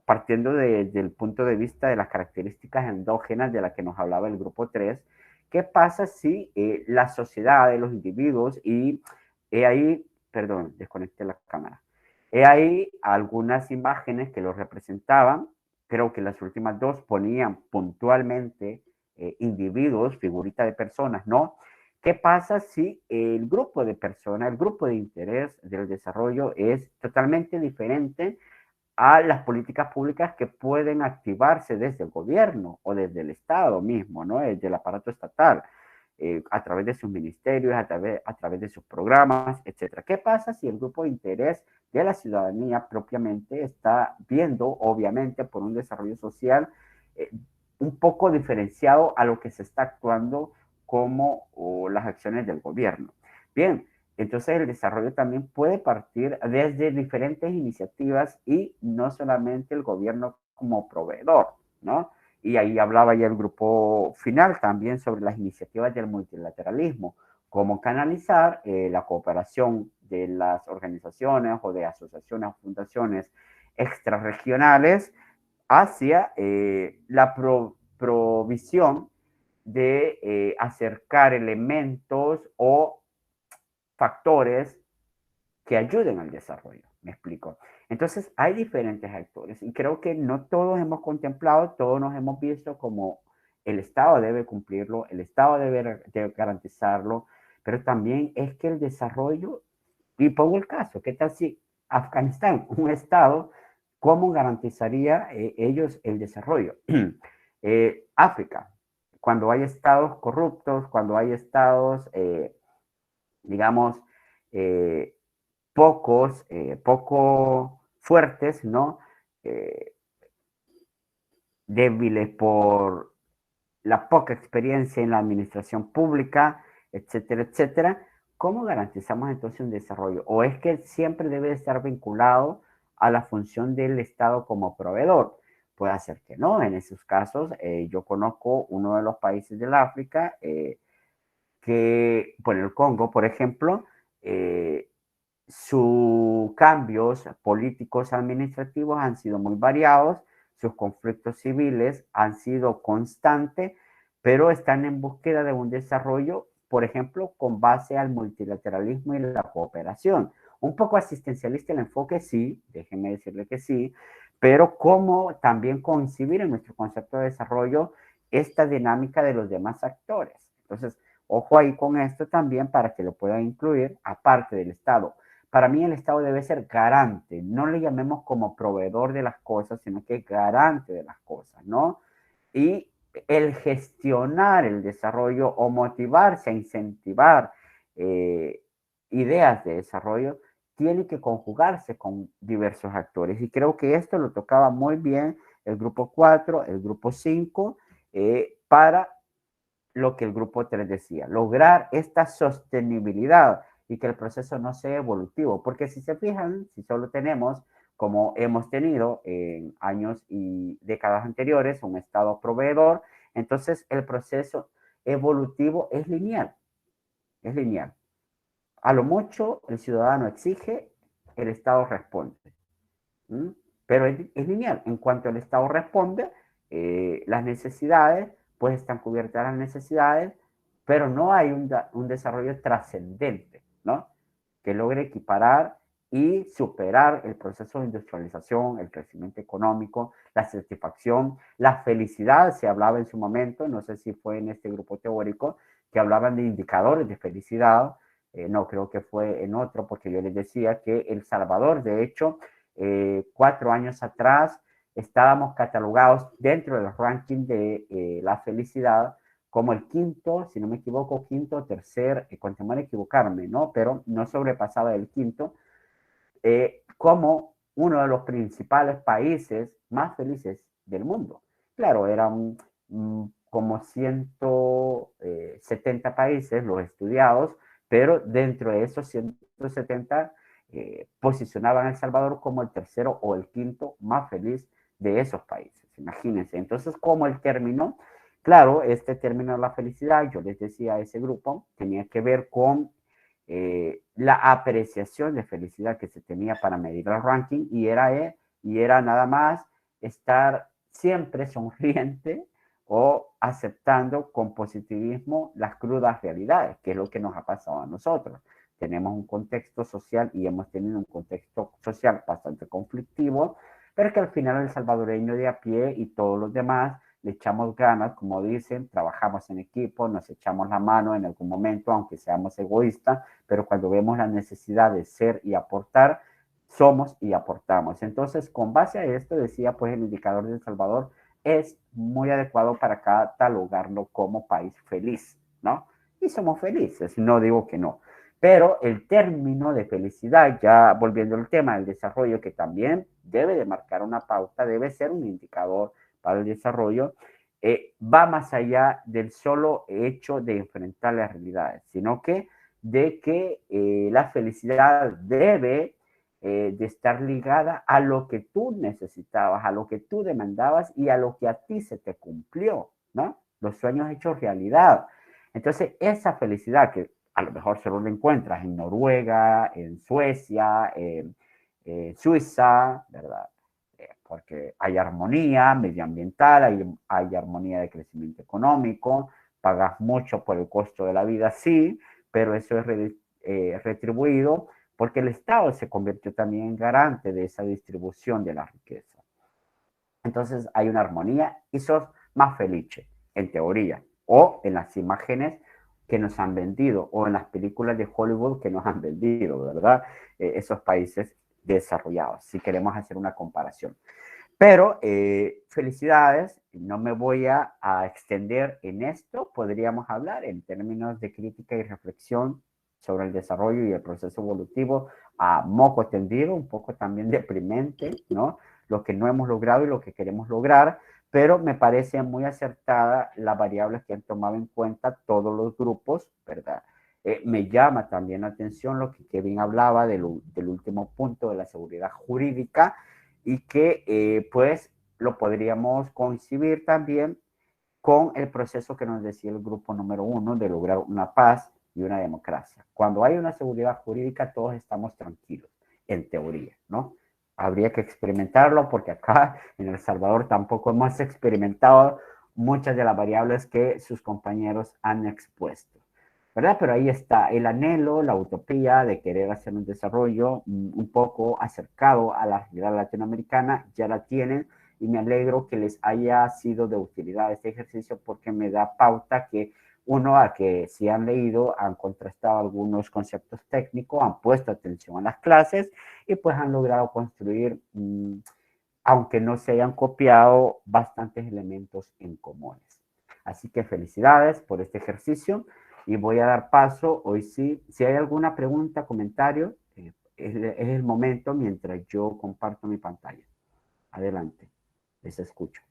partiendo del punto de vista de las características endógenas de las que nos hablaba el grupo 3, qué pasa si la sociedad, los individuos, y ahí, perdón, desconecté la cámara, ahí algunas imágenes que lo representaban, creo que las últimas dos ponían puntualmente individuos, figuritas de personas, ¿no? ¿Qué pasa si el grupo de personas, el grupo de interés del desarrollo es totalmente diferente a las políticas públicas que pueden activarse desde el gobierno o desde el Estado mismo, ¿no? Desde el aparato estatal, a través de sus ministerios, a través de sus programas, etcétera? ¿Qué pasa si el grupo de interés de la ciudadanía propiamente está viendo, obviamente, por un desarrollo social un poco diferenciado a lo que se está actuando como las acciones del gobierno? Bien, entonces el desarrollo también puede partir desde diferentes iniciativas y no solamente el gobierno como proveedor, ¿no? Y ahí hablaba ya el grupo final también sobre las iniciativas del multilateralismo, cómo canalizar la cooperación de las organizaciones o de asociaciones o fundaciones extrarregionales hacia la provisión de acercar elementos o factores que ayuden al desarrollo. ¿Me explico? Entonces, hay diferentes actores y creo que no todos hemos contemplado, todos nos hemos visto como el Estado debe cumplirlo, el Estado debe garantizarlo, pero también es que el desarrollo, y pongo el caso, ¿qué tal si Afganistán, un Estado, cómo garantizaría ellos el desarrollo? África, cuando hay estados corruptos, cuando hay estados, digamos, poco fuertes, ¿no? Débiles por la poca experiencia en la administración pública, etcétera, etcétera. ¿Cómo garantizamos entonces un desarrollo? ¿O es que siempre debe estar vinculado a la función del Estado como proveedor? Puede ser que no. En esos casos, yo conozco uno de los países del África, que, bueno, el Congo, por ejemplo, sus cambios políticos administrativos han sido muy variados, sus conflictos civiles han sido constantes, pero están en búsqueda de un desarrollo, por ejemplo, con base al multilateralismo y la cooperación. Un poco asistencialista el enfoque, sí, déjenme decirle que sí, pero cómo también concebir en nuestro concepto de desarrollo esta dinámica de los demás actores. Entonces, ojo ahí con esto también para que lo puedan incluir, aparte del Estado. Para mí el Estado debe ser garante, no le llamemos como proveedor de las cosas, sino que garante de las cosas, ¿no? Y el gestionar el desarrollo o motivarse a incentivar ideas de desarrollo tiene que conjugarse con diversos actores. Y creo que esto lo tocaba muy bien el grupo 4, el grupo 5, para lo que el grupo 3 decía, lograr esta sostenibilidad y que el proceso no sea evolutivo, porque si se fijan, si solo tenemos, como hemos tenido en años y décadas anteriores, un Estado proveedor, entonces el proceso evolutivo es lineal, es lineal. A lo mucho el ciudadano exige, el Estado responde. ¿Mm? Pero es lineal. En cuanto el Estado responde, las necesidades, pues están cubiertas las necesidades, pero no hay un desarrollo trascendente, ¿no? Que logre equiparar y superar el proceso de industrialización, el crecimiento económico, la satisfacción, la felicidad. Se hablaba en su momento, no sé si fue en este grupo teórico, que hablaban de indicadores de felicidad. No, creo que fue en otro, porque yo les decía que El Salvador, de hecho, 4 años atrás, estábamos catalogados dentro del ranking de la felicidad como el quinto, si no me equivoco, quinto o tercer, con temor a equivocarme, ¿no? Pero no sobrepasaba el quinto, como uno de los principales países más felices del mundo. Claro, eran como 170 países los estudiados, pero dentro de esos 170 posicionaban a El Salvador como el tercero o el quinto más feliz de esos países. Imagínense. Entonces, como el término, claro, este término de la felicidad, yo les decía a ese grupo, tenía que ver con la apreciación de felicidad que se tenía para medir el ranking y era nada más estar siempre sonriente o aceptando con positivismo las crudas realidades, que es lo que nos ha pasado a nosotros. Tenemos un contexto social y hemos tenido un contexto social bastante conflictivo, pero que al final el salvadoreño de a pie y todos los demás le echamos ganas, como dicen, trabajamos en equipo, nos echamos la mano en algún momento, aunque seamos egoístas, pero cuando vemos la necesidad de ser y aportar, somos y aportamos. Entonces, con base a esto, decía, pues el indicador de El Salvador es muy adecuado para catalogarlo como país feliz, ¿no? Y somos felices, no digo que no. Pero el término de felicidad, ya volviendo al tema del desarrollo, que también debe de marcar una pauta, debe ser un indicador para el desarrollo, va más allá del solo hecho de enfrentar las realidades, sino que de que la felicidad debe de estar ligada a lo que tú necesitabas, a lo que tú demandabas y a lo que a ti se te cumplió, ¿no? Los sueños hechos realidad. Entonces, esa felicidad que a lo mejor solo la encuentras en Noruega, en Suecia, en Suiza, ¿verdad? Porque hay armonía medioambiental, hay armonía de crecimiento económico, pagas mucho por el costo de la vida, sí, pero eso es retribuido porque el Estado se convirtió también en garante de esa distribución de la riqueza. Entonces hay una armonía y sos más feliz, en teoría, o en las imágenes que nos han vendido, o en las películas de Hollywood que nos han vendido, ¿verdad? Esos países desarrollados, si queremos hacer una comparación. Pero felicidades, no me voy a extender en esto, podríamos hablar en términos de crítica y reflexión sobre el desarrollo y el proceso evolutivo a moco tendido, un poco también deprimente, ¿no? Lo que no hemos logrado y lo que queremos lograr, pero me parece muy acertada las variables que han tomado en cuenta todos los grupos, ¿verdad? Me llama también la atención lo que Kevin hablaba del último punto de la seguridad jurídica y que pues lo podríamos coincidir también con el proceso que nos decía el grupo número 1 de lograr una paz y una democracia. Cuando hay una seguridad jurídica, todos estamos tranquilos, en teoría, ¿no? Habría que experimentarlo porque acá en El Salvador tampoco hemos experimentado muchas de las variables que sus compañeros han expuesto, ¿verdad? Pero ahí está el anhelo, la utopía de querer hacer un desarrollo un poco acercado a la realidad latinoamericana, ya la tienen y me alegro que les haya sido de utilidad este ejercicio porque me da pauta que uno, a que si han leído, han contrastado algunos conceptos técnicos, han puesto atención a las clases y pues han logrado construir, aunque no se hayan copiado, bastantes elementos en comunes. Así que felicidades por este ejercicio y voy a dar paso, hoy sí, si hay alguna pregunta, comentario, es el momento mientras yo comparto mi pantalla. Adelante, les escucho.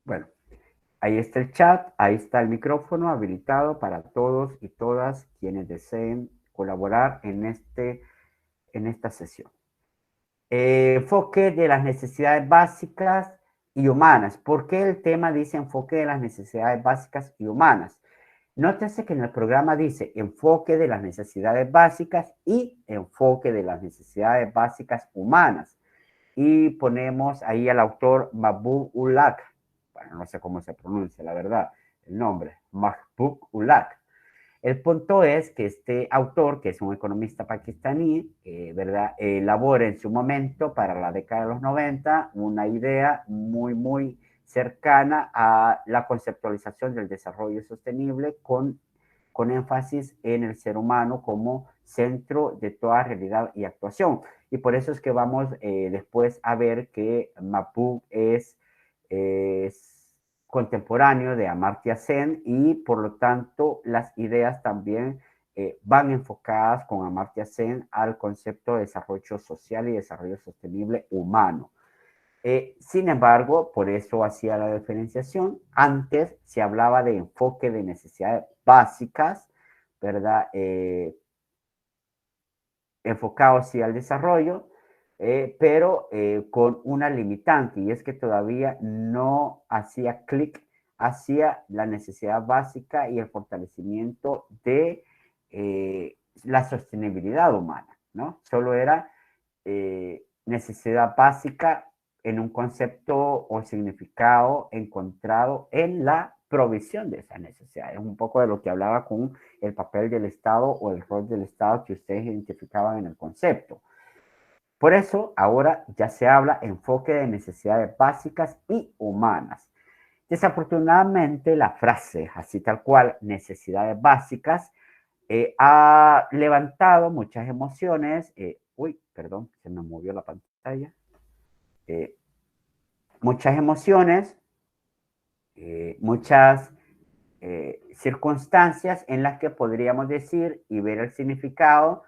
Bueno, ahí está el chat, ahí está el micrófono habilitado para todos y todas quienes deseen colaborar en esta sesión. Enfoque de las necesidades básicas y humanas. ¿Por qué el tema dice enfoque de las necesidades básicas y humanas? Nótese que en el programa dice enfoque de las necesidades básicas y enfoque de las necesidades básicas humanas. Y ponemos ahí al autor Mahbub Ulaq. Bueno, no sé cómo se pronuncia, la verdad, el nombre, Mahbub Ulaq. El punto es que este autor, que es un economista pakistaní, ¿verdad? Elabora en su momento, para la década de los 90, una idea muy cercana a la conceptualización del desarrollo sostenible con énfasis en el ser humano como centro de toda realidad y actuación. Y por eso es que vamos después a ver que Mahbub es contemporáneo de Amartya Sen y por lo tanto las ideas también van enfocadas con Amartya Sen al concepto de desarrollo social y desarrollo sostenible humano. Sin embargo, por eso hacía la diferenciación. Antes se hablaba de enfoque de necesidades básicas, ¿verdad? Enfocado hacia el desarrollo, pero con una limitante, y es que todavía no hacía clic hacia la necesidad básica y el fortalecimiento de la sostenibilidad humana, ¿no? Solo era necesidad básica en un concepto o significado encontrado en la provisión de esas necesidades. Un poco de lo que hablaba con el papel del Estado o el rol del Estado que ustedes identificaban en el concepto. Por eso ahora ya se habla enfoque de necesidades básicas y humanas. Desafortunadamente la frase, así tal cual, necesidades básicas, ha levantado muchas emociones. Uy, perdón, se me movió la pantalla. Muchas emociones, muchas circunstancias en las que podríamos decir y ver el significado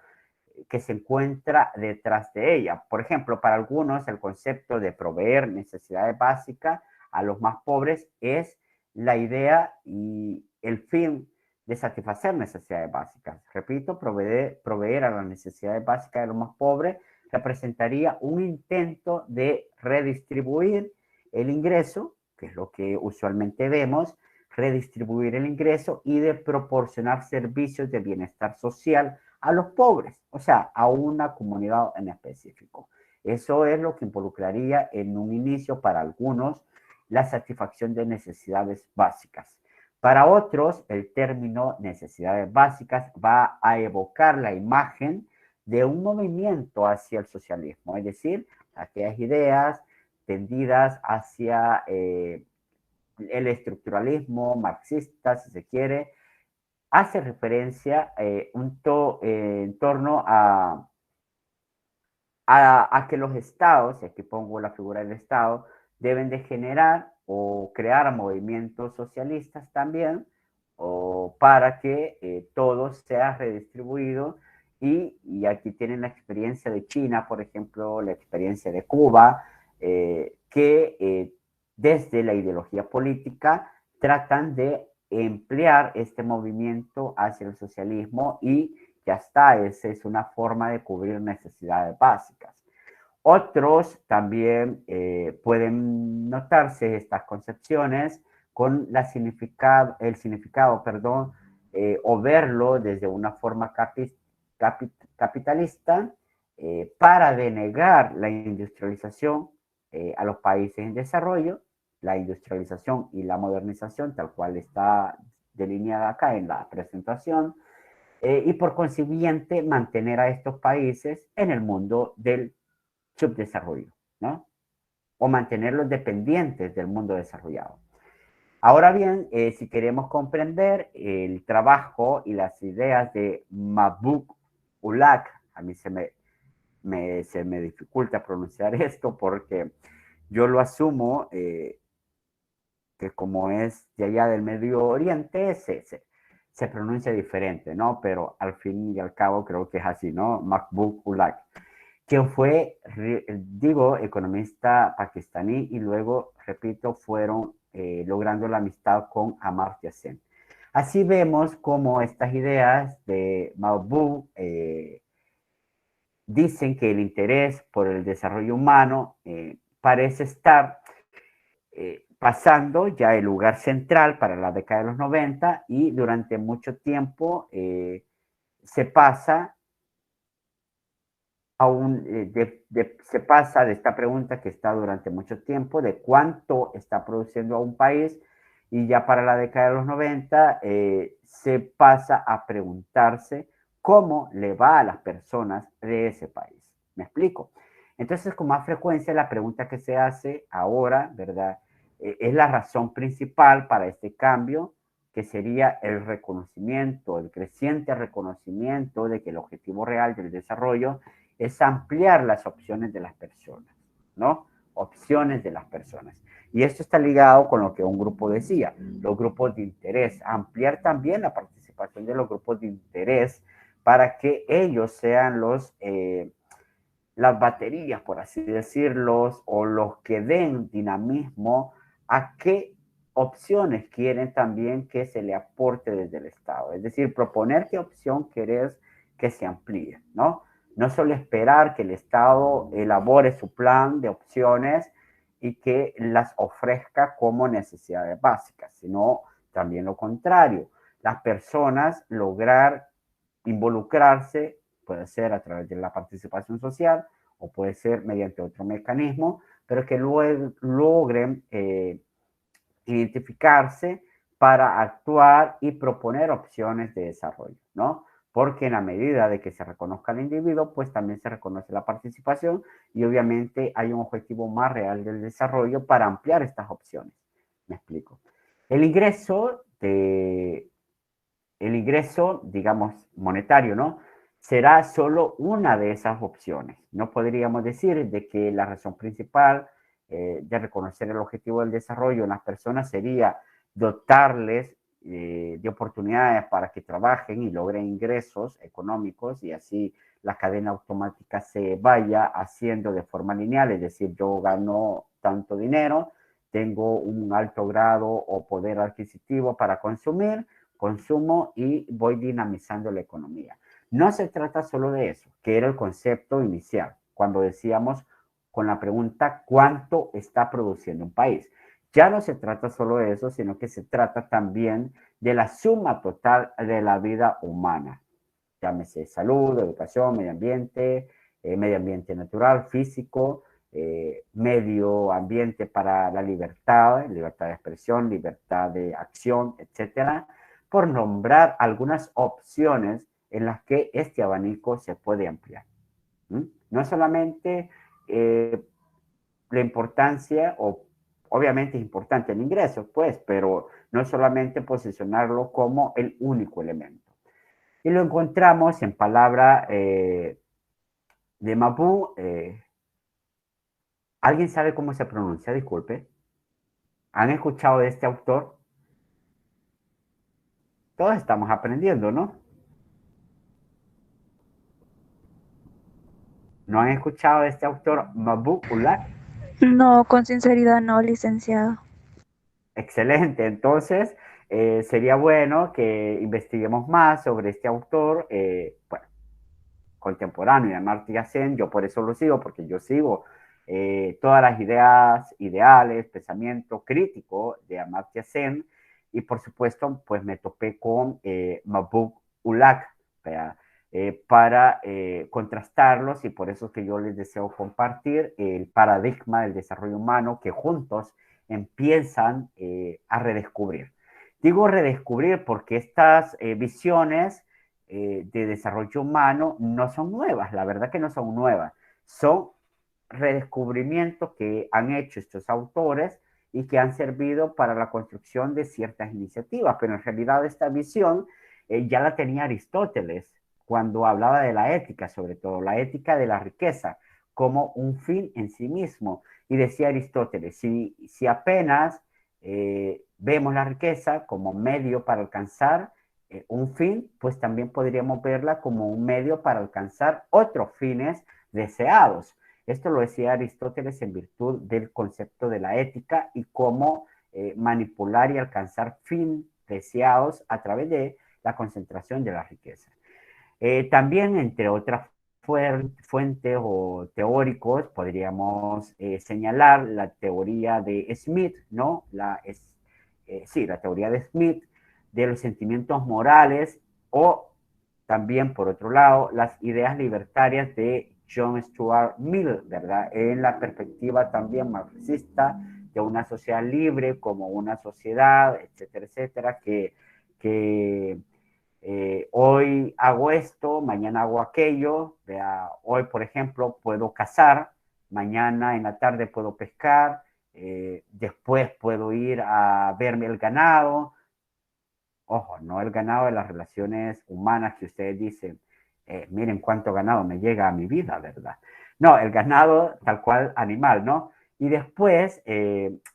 que se encuentra detrás de ella. Por ejemplo, para algunos el concepto de proveer necesidades básicas a los más pobres es la idea y el fin de satisfacer necesidades básicas. Repito, proveer a las necesidades básicas de los más pobres representaría un intento de redistribuir el ingreso, que es lo que usualmente vemos, redistribuir el ingreso y de proporcionar servicios de bienestar social a los pobres, o sea, a una comunidad en específico. Eso es lo que involucraría en un inicio para algunos la satisfacción de necesidades básicas. Para otros, el término necesidades básicas va a evocar la imagen de un movimiento hacia el socialismo, es decir, aquellas ideas tendidas hacia el estructuralismo marxista, si se quiere, hace referencia en torno a que los estados, y aquí pongo la figura del estado, deben de generar o crear movimientos socialistas también, o para que todo sea redistribuido. Y aquí tienen la experiencia de China, por ejemplo, la experiencia de Cuba, que desde la ideología política tratan de emplear este movimiento hacia el socialismo y ya está, esa es una forma de cubrir necesidades básicas. Otros también pueden notarse estas concepciones con el significado, perdón, o verlo desde una forma capitalista para denegar la industrialización a los países en desarrollo, la industrialización y la modernización, tal cual está delineada acá en la presentación, y por consiguiente mantener a estos países en el mundo del subdesarrollo, ¿no? O mantenerlos dependientes del mundo desarrollado. Ahora bien, si queremos comprender el trabajo y las ideas de Mahbub Ulaq, a mí se me dificulta pronunciar esto porque yo lo asumo que como es de allá del Medio Oriente, se pronuncia diferente, ¿no? Pero al fin y al cabo creo que es así, ¿no? Mahbub Ulaq, quien fue, digo, economista pakistaní y luego, repito, fueron logrando la amistad con Amartya Sen. Así vemos cómo estas ideas de Mahbub dicen que el interés por el desarrollo humano parece estar pasando ya el lugar central para la década de los 90 y durante mucho tiempo se pasa se pasa de esta pregunta que está durante mucho tiempo de cuánto está produciendo a un país y ya para la década de los 90 se pasa a preguntarse cómo le va a las personas de ese país. ¿Me explico? Entonces, con más frecuencia, la pregunta que se hace ahora, ¿verdad? Es la razón principal para este cambio, que sería el reconocimiento, el creciente reconocimiento de que el objetivo real del desarrollo es ampliar las opciones de las personas, ¿no? Opciones de las personas. Y esto está ligado con lo que un grupo decía, los grupos de interés, ampliar también la participación de los grupos de interés para que ellos sean las baterías, por así decirlo, o los que den dinamismo a qué opciones quieren también que se le aporte desde el Estado. Es decir, proponer qué opción querés que se amplíe, ¿no? No solo esperar que el Estado elabore su plan de opciones y que las ofrezca como necesidades básicas, sino también lo contrario. Las personas lograr involucrarse, puede ser a través de la participación social o puede ser mediante otro mecanismo, pero que luego logren identificarse para actuar y proponer opciones de desarrollo, ¿no? Porque en la medida de que se reconozca al individuo, pues también se reconoce la participación y obviamente hay un objetivo más real del desarrollo para ampliar estas opciones. Me explico. El ingreso, digamos, monetario, ¿no? Será solo una de esas opciones. No podríamos decir de que la razón principal de reconocer el objetivo del desarrollo en las personas sería dotarles de oportunidades para que trabajen y logren ingresos económicos y así la cadena automática se vaya haciendo de forma lineal, es decir, yo gano tanto dinero, tengo un alto grado o poder adquisitivo para consumir, consumo y voy dinamizando la economía. No se trata solo de eso, que era el concepto inicial, cuando decíamos con la pregunta ¿cuánto está produciendo un país? Ya no se trata solo de eso, sino que se trata también de la suma total de la vida humana. Llámese salud, educación, medio ambiente natural, físico, medio ambiente para la libertad de expresión, libertad de acción, etcétera, por nombrar algunas opciones en las que este abanico se puede ampliar. No solamente la importancia, o obviamente es importante el ingreso, pues, pero no solamente posicionarlo como el único elemento. Y lo encontramos en palabra de Mabou. ¿Alguien sabe cómo se pronuncia? Disculpe. ¿Han escuchado de este autor? Todos estamos aprendiendo, ¿no? ¿No han escuchado de este autor, Mabou Ulak? No, con sinceridad no, licenciado. Excelente. Entonces, sería bueno que investiguemos más sobre este autor, bueno, contemporáneo de Amartya Sen. Yo por eso lo sigo, porque yo sigo todas las ideas, ideales, pensamiento crítico de Amartya Sen, y por supuesto, pues me topé con Mabou Ulak para contrastarlos, y por eso es que yo les deseo compartir el paradigma del desarrollo humano que juntos empiezan a redescubrir. Digo redescubrir porque estas visiones de desarrollo humano no son nuevas, la verdad que no son nuevas, son redescubrimientos que han hecho estos autores y que han servido para la construcción de ciertas iniciativas, pero en realidad esta visión ya la tenía Aristóteles cuando hablaba de la ética, sobre todo la ética de la riqueza como un fin en sí mismo. Y decía Aristóteles, si apenas vemos la riqueza como medio para alcanzar un fin, pues también podríamos verla como un medio para alcanzar otros fines deseados. Esto lo decía Aristóteles en virtud del concepto de la ética y cómo manipular y alcanzar fines deseados a través de la concentración de la riqueza. También, entre otras fuentes o teóricos podríamos señalar la teoría de Smith, ¿no? Sí, la teoría de Smith de los sentimientos morales, o también, por otro lado, las ideas libertarias de John Stuart Mill, ¿verdad? En la perspectiva también marxista de una sociedad libre como una sociedad, etcétera, etcétera, que hoy hago esto, mañana hago aquello. Vea, hoy, por ejemplo, puedo cazar, mañana en la tarde puedo pescar, después puedo ir a verme el ganado. Ojo, no el ganado de las relaciones humanas que ustedes dicen, miren cuánto ganado me llega a mi vida, ¿verdad? No, el ganado tal cual animal, ¿no? Y después,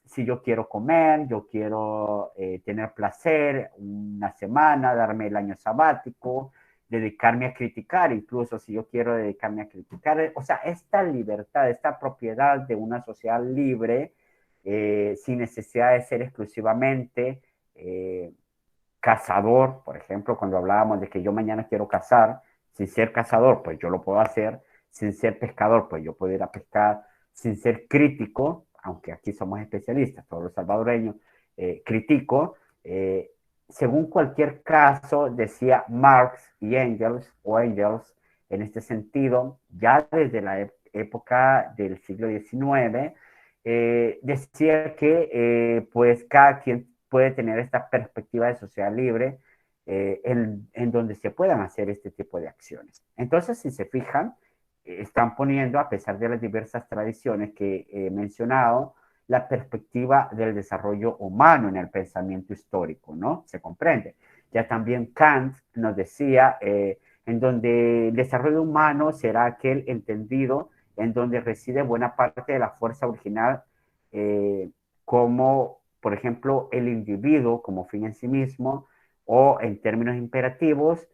si yo quiero comer, yo quiero tener placer una semana, darme el año sabático, dedicarme a criticar, incluso si yo quiero dedicarme a criticar, o sea, esta libertad, esta propiedad de una sociedad libre, sin necesidad de ser exclusivamente cazador, por ejemplo, cuando hablábamos de que yo mañana quiero cazar, sin ser cazador, pues yo lo puedo hacer, sin ser pescador, pues yo puedo ir a pescar, sin ser crítico, aunque aquí somos especialistas, todos los salvadoreños, critico, según cualquier caso, decía Marx y Engels, o Engels, en este sentido, ya desde la época del siglo XIX, decía que pues cada quien puede tener esta perspectiva de sociedad libre en donde se puedan hacer este tipo de acciones. Entonces, si se fijan, están poniendo, a pesar de las diversas tradiciones que he mencionado, la perspectiva del desarrollo humano en el pensamiento histórico, ¿no? Se comprende. Ya también Kant nos decía, en donde el desarrollo humano será aquel entendido en donde reside buena parte de la fuerza original, como, por ejemplo, el individuo como fin en sí mismo, o en términos imperativos,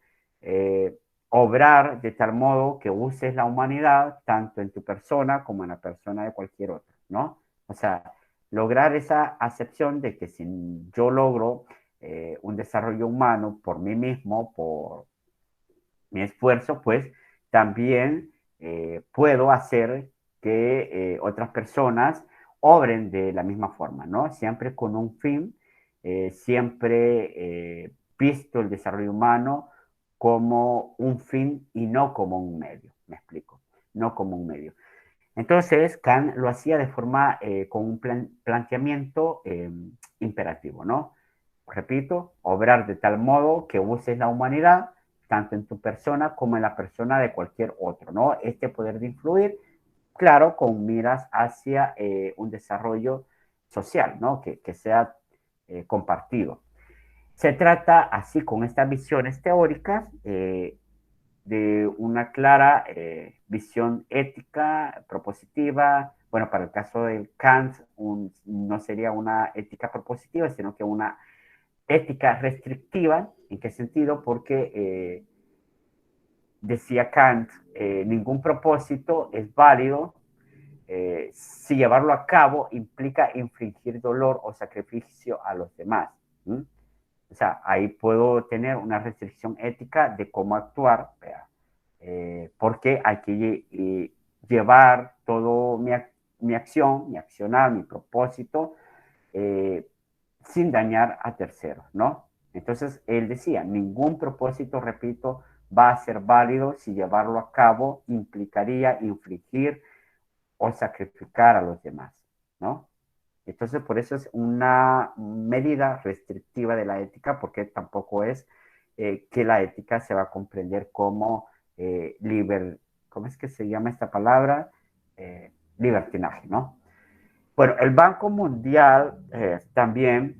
obrar de tal modo que uses la humanidad tanto en tu persona como en la persona de cualquier otro, ¿no? O sea, lograr esa acepción de que si yo logro un desarrollo humano por mí mismo, por mi esfuerzo, pues también puedo hacer que otras personas obren de la misma forma, ¿no? Siempre con un fin, siempre visto el desarrollo humano como un fin y no como un medio, me explico, no como un medio. Entonces, Kant lo hacía de forma, con un planteamiento imperativo, ¿no? Repito, obrar de tal modo que uses la humanidad, tanto en tu persona como en la persona de cualquier otro, ¿no? Este poder de influir, claro, con miras hacia un desarrollo social, ¿no? Que sea compartido. Se trata, así, con estas visiones teóricas, de una clara visión ética propositiva. Bueno, para el caso de Kant, no sería una ética propositiva, sino que una ética restrictiva. ¿En qué sentido? Porque decía Kant, ningún propósito es válido si llevarlo a cabo implica infligir dolor o sacrificio a los demás. ¿Mm? O sea, ahí puedo tener una restricción ética de cómo actuar, porque hay que llevar todo mi acción, mi accionar, mi propósito, eh, sin dañar a terceros, ¿no? Entonces, él decía, ningún propósito, repito, va a ser válido si llevarlo a cabo implicaría infligir o sacrificar a los demás, ¿no? Entonces, por eso es una medida restrictiva de la ética, porque tampoco es que la ética se va a comprender como ¿cómo es que se llama esta palabra? Libertinaje, ¿no? Bueno, el Banco Mundial también,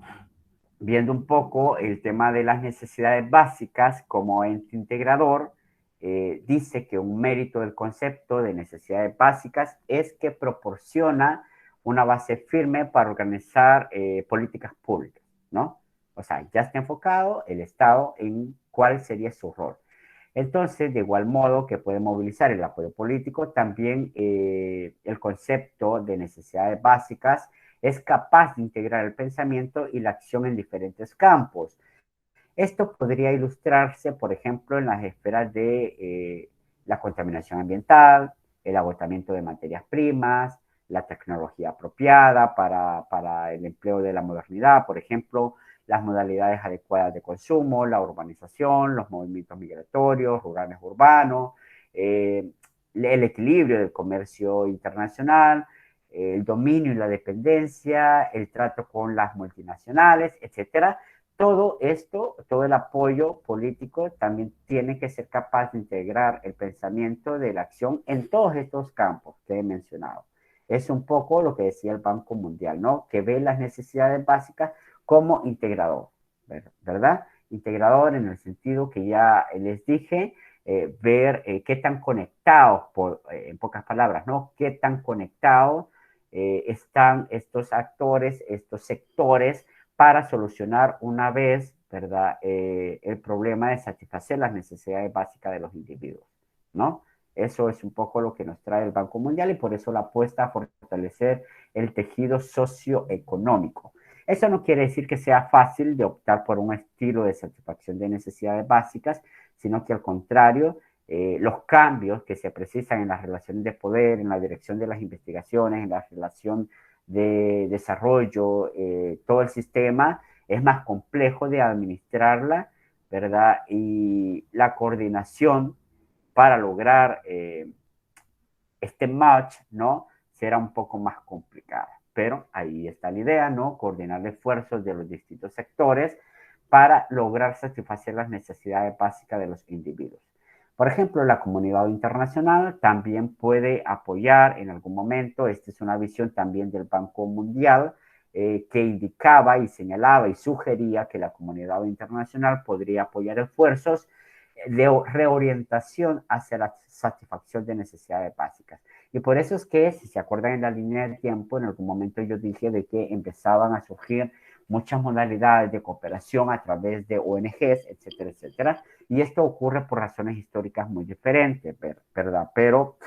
viendo un poco el tema de las necesidades básicas como ente integrador, dice que un mérito del concepto de necesidades básicas es que proporciona una base firme para organizar políticas públicas, ¿no? O sea, ya está enfocado el Estado en cuál sería su rol. Entonces, de igual modo que puede movilizar el apoyo político, también el concepto de necesidades básicas es capaz de integrar el pensamiento y la acción en diferentes campos. Esto podría ilustrarse, por ejemplo, en las esferas de la contaminación ambiental, el agotamiento de materias primas, la tecnología apropiada para el empleo de la modernidad, por ejemplo, las modalidades adecuadas de consumo, la urbanización, los movimientos migratorios, rurales, urbanos, el equilibrio del comercio internacional, el dominio y la dependencia, el trato con las multinacionales, etcétera. Todo esto, todo el apoyo político también tiene que ser capaz de integrar el pensamiento de la acción en todos estos campos que he mencionado. Es un poco lo que decía el Banco Mundial, ¿no? Que ve las necesidades básicas como integrador, ¿verdad? Integrador en el sentido que ya les dije, ver qué tan conectados, en pocas palabras, ¿no? Qué tan conectados están estos actores, estos sectores, para solucionar una vez, ¿verdad? El problema de satisfacer las necesidades básicas de los individuos, ¿no? Eso es un poco lo que nos trae el Banco Mundial y por eso la apuesta a fortalecer el tejido socioeconómico. Eso no quiere decir que sea fácil de optar por un estilo de satisfacción de necesidades básicas, sino que al contrario, los cambios que se precisan en las relaciones de poder, en la dirección de las investigaciones, en la relación de desarrollo, todo el sistema es más complejo de administrarla, ¿verdad? Y la coordinación para lograr este match, ¿no? Será un poco más complicada. Pero ahí está la idea, ¿no? Coordinar esfuerzos de los distintos sectores para lograr satisfacer las necesidades básicas de los individuos. Por ejemplo, la comunidad internacional también puede apoyar en algún momento, esta es una visión también del Banco Mundial, que indicaba y señalaba y sugería que la comunidad internacional podría apoyar esfuerzos de reorientación hacia la satisfacción de necesidades básicas. Y por eso es que, si se acuerdan en la línea del tiempo, en algún momento yo dije de que empezaban a surgir muchas modalidades de cooperación a través de ONGs, etcétera, etcétera. Y esto ocurre por razones históricas muy diferentes, ¿verdad? Pero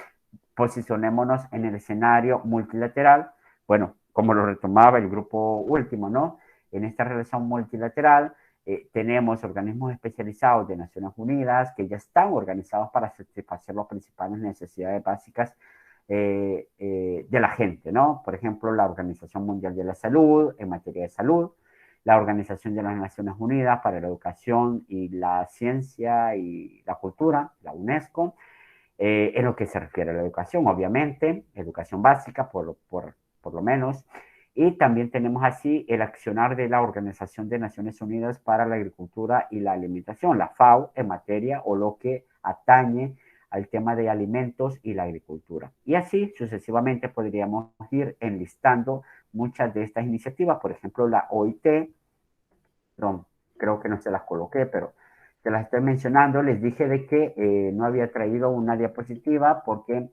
posicionémonos en el escenario multilateral, bueno, como lo retomaba el grupo último, ¿no? En esta relación multilateral tenemos organismos especializados de Naciones Unidas que ya están organizados para satisfacer las principales necesidades básicas de la gente, ¿no? Por ejemplo, la Organización Mundial de la Salud en materia de salud, la Organización de las Naciones Unidas para la Educación y la Ciencia y la Cultura, la UNESCO, en lo que se refiere a la educación, obviamente, educación básica por lo menos, y también tenemos así el accionar de la Organización de Naciones Unidas para la Agricultura y la Alimentación, la FAO, en materia o lo que atañe al tema de alimentos y la agricultura. Y así sucesivamente podríamos ir enlistando muchas de estas iniciativas, por ejemplo, la OIT, perdón, creo que no se las coloqué, pero te las estoy mencionando. Les dije de que no había traído una diapositiva porque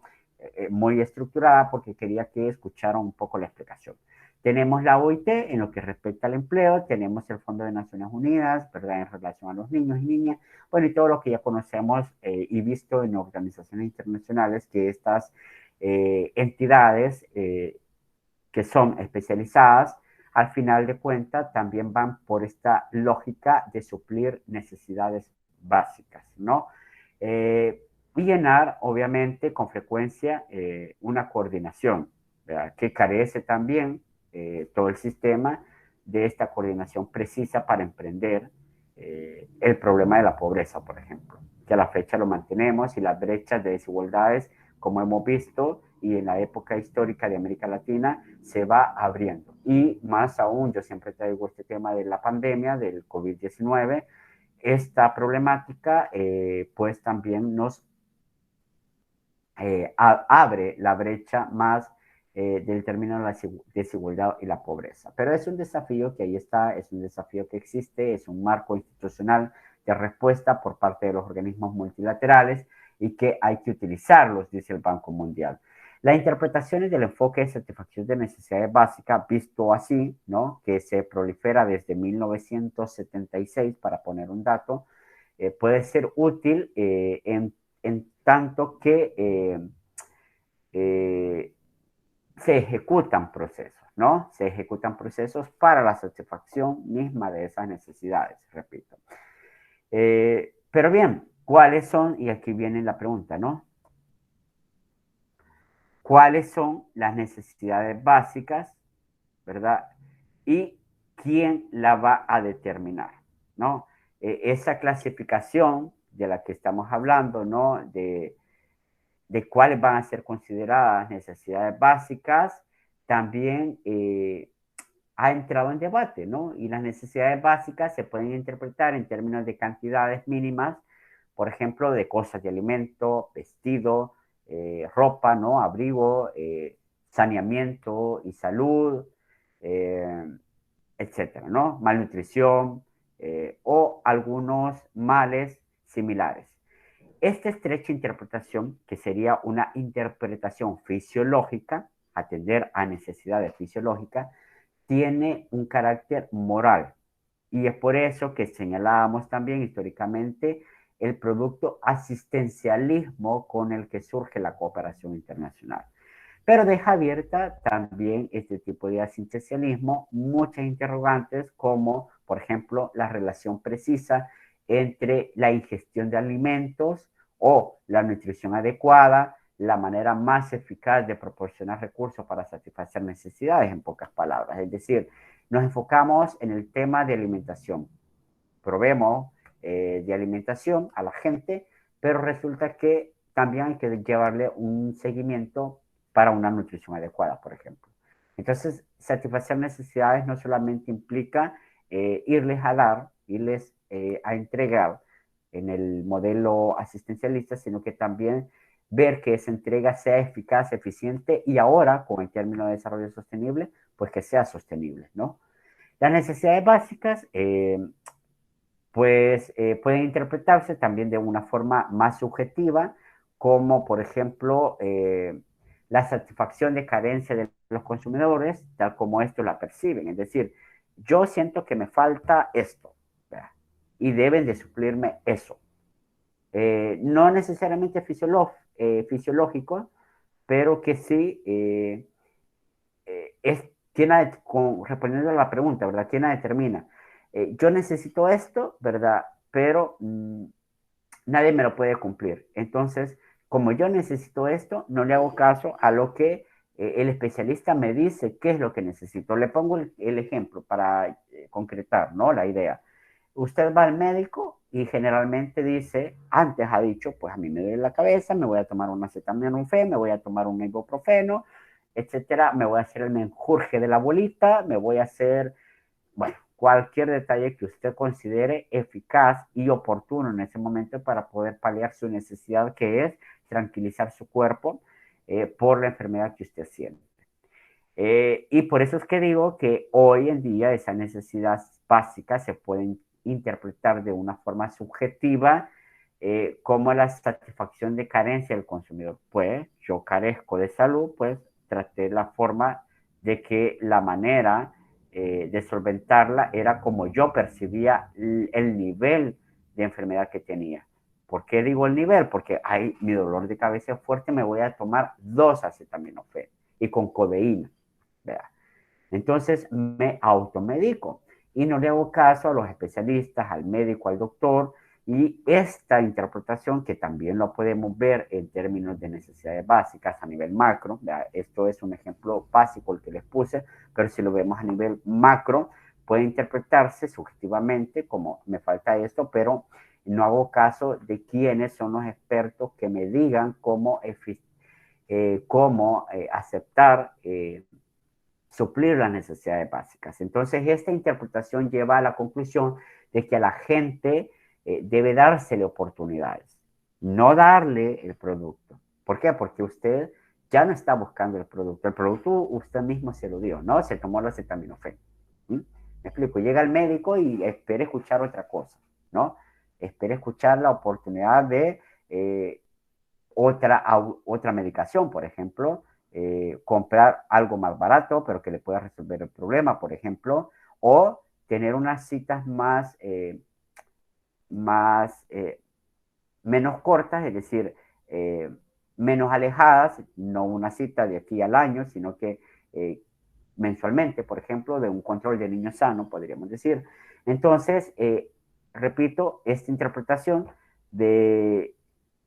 muy estructurada, porque quería que escucharan un poco la explicación. Tenemos la OIT en lo que respecta al empleo, tenemos el Fondo de Naciones Unidas, ¿verdad?, en relación a los niños y niñas, bueno, y todo lo que ya conocemos y visto en organizaciones internacionales, que estas entidades que son especializadas, al final de cuentas, también van por esta lógica de suplir necesidades básicas, ¿no? Y llenar, obviamente, con frecuencia una coordinación, ¿verdad?, que carece también todo el sistema de esta coordinación precisa para emprender el problema de la pobreza, por ejemplo, que a la fecha lo mantenemos y las brechas de desigualdades, como hemos visto, y en la época histórica de América Latina, se va abriendo. Y más aún, yo siempre traigo este tema de la pandemia, del COVID-19, esta problemática pues también nos abre la brecha más del término de la desigualdad y la pobreza. Pero es un desafío que ahí está, es un desafío que existe, es un marco institucional de respuesta por parte de los organismos multilaterales y que hay que utilizarlos, dice el Banco Mundial. Las interpretaciones del enfoque de satisfacción de necesidades básicas, visto así, ¿no?, que se prolifera desde 1976, para poner un dato, puede ser útil en tanto que se ejecutan procesos, ¿no? Se ejecutan procesos para la satisfacción misma de esas necesidades, repito. Pero bien, ¿Cuáles son? Y aquí viene la pregunta, ¿no? ¿Cuáles son las necesidades básicas, verdad? Y quién la va a determinar, ¿no? Esa clasificación de la que estamos hablando, ¿no? De cuáles van a ser consideradas necesidades básicas, también ha entrado en debate, ¿no? Y las necesidades básicas se pueden interpretar en términos de cantidades mínimas, por ejemplo, de cosas de alimento, vestido, ropa, ¿no? Abrigo, saneamiento y salud, eh, etcétera, ¿no? Malnutrición o algunos males similares. Esta estrecha interpretación, que sería una interpretación fisiológica, atender a necesidades fisiológicas, tiene un carácter moral. Y es por eso que señalábamos también históricamente el producto asistencialismo con el que surge la cooperación internacional. Pero deja abierta también este tipo de asistencialismo muchas interrogantes como, por ejemplo, la relación precisa entre la ingestión de alimentos o la nutrición adecuada, la manera más eficaz de proporcionar recursos para satisfacer necesidades, en pocas palabras. Es decir, nos enfocamos en el tema de alimentación. Probemos de alimentación a la gente, pero resulta que también hay que llevarle un seguimiento para una nutrición adecuada, por ejemplo. Entonces, satisfacer necesidades no solamente implica irles a dar, irles a entregar en el modelo asistencialista, sino que también ver que esa entrega sea eficaz, eficiente y ahora, con el término de desarrollo sostenible, pues que sea sostenible, ¿no? Las necesidades básicas, pues pueden interpretarse también de una forma más subjetiva, como por ejemplo la satisfacción de carencia de los consumidores, tal como estos la perciben. Es decir, yo siento que me falta esto, ¿verdad? Y deben de suplirme eso. No necesariamente fisiológico, pero que sí respondiendo a la pregunta, ¿verdad? ¿Quién la determina? Yo necesito esto, ¿verdad? Pero nadie me lo puede cumplir. Entonces, como yo necesito esto, no le hago caso a lo que el especialista me dice qué es lo que necesito. Le pongo el ejemplo para concretar, ¿no? La idea. Usted va al médico y generalmente dice, antes ha dicho, pues a mí me duele la cabeza, me voy a tomar un acetaminofén, me voy a tomar un ibuprofeno, etcétera, me voy a hacer el menjurje de la abuelita, me voy a hacer, bueno, cualquier detalle que usted considere eficaz y oportuno en ese momento para poder paliar su necesidad, que es tranquilizar su cuerpo por la enfermedad que usted siente. Y por eso es que digo que hoy en día esas necesidades básicas se pueden interpretar de una forma subjetiva como la satisfacción de carencia del consumidor. Pues yo carezco de salud, pues traté la forma de que la manera de solventarla era como yo percibía el nivel de enfermedad que tenía. ¿Por qué digo el nivel? Porque hay mi dolor de cabeza es fuerte, me voy a tomar 2 acetaminofén y con codeína. ¿Verdad? Entonces me automedico y no le hago caso a los especialistas, al médico, al doctor, y esta interpretación que también lo podemos ver en términos de necesidades básicas a nivel macro, ¿verdad? Esto es un ejemplo básico el que les puse, pero si lo vemos a nivel macro, puede interpretarse subjetivamente como me falta esto, pero no hago caso de quiénes son los expertos que me digan cómo aceptar suplir las necesidades básicas. Entonces, esta interpretación lleva a la conclusión de que a la gente debe dársele oportunidades, no darle el producto. ¿Por qué? Porque usted ya no está buscando el producto usted mismo se lo dio, ¿no? Se tomó el acetaminofén. ¿Mm? Me explico, llega el médico y espera escuchar otra cosa, ¿no? Espera escuchar la oportunidad de otra medicación, por ejemplo, comprar algo más barato, pero que le pueda resolver el problema, por ejemplo, o tener unas citas menos cortas, es decir, menos alejadas, no una cita de aquí al año, sino que mensualmente, por ejemplo, de un control de niño sano, podríamos decir. Entonces, repito, esta interpretación de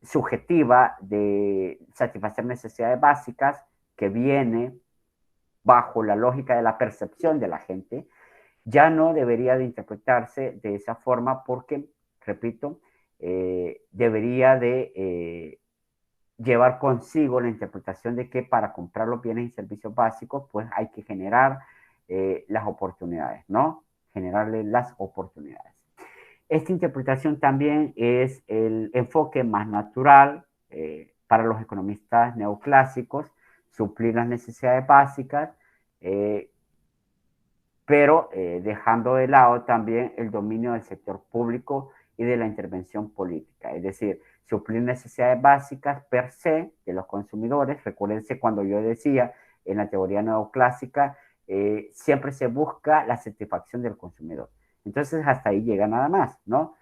subjetiva de satisfacer necesidades básicas que viene bajo la lógica de la percepción de la gente, ya no debería de interpretarse de esa forma porque, repito, debería de llevar consigo la interpretación de que para comprar los bienes y servicios básicos, pues hay que generar las oportunidades, ¿no? Generarle las oportunidades. Esta interpretación también es el enfoque más natural para los economistas neoclásicos, suplir las necesidades básicas, pero dejando de lado también el dominio del sector público y de la intervención política. Es decir, suplir necesidades básicas per se de los consumidores. Recuérdense cuando yo decía en la teoría neoclásica, siempre se busca la satisfacción del consumidor. Entonces, hasta ahí llega nada más, ¿no?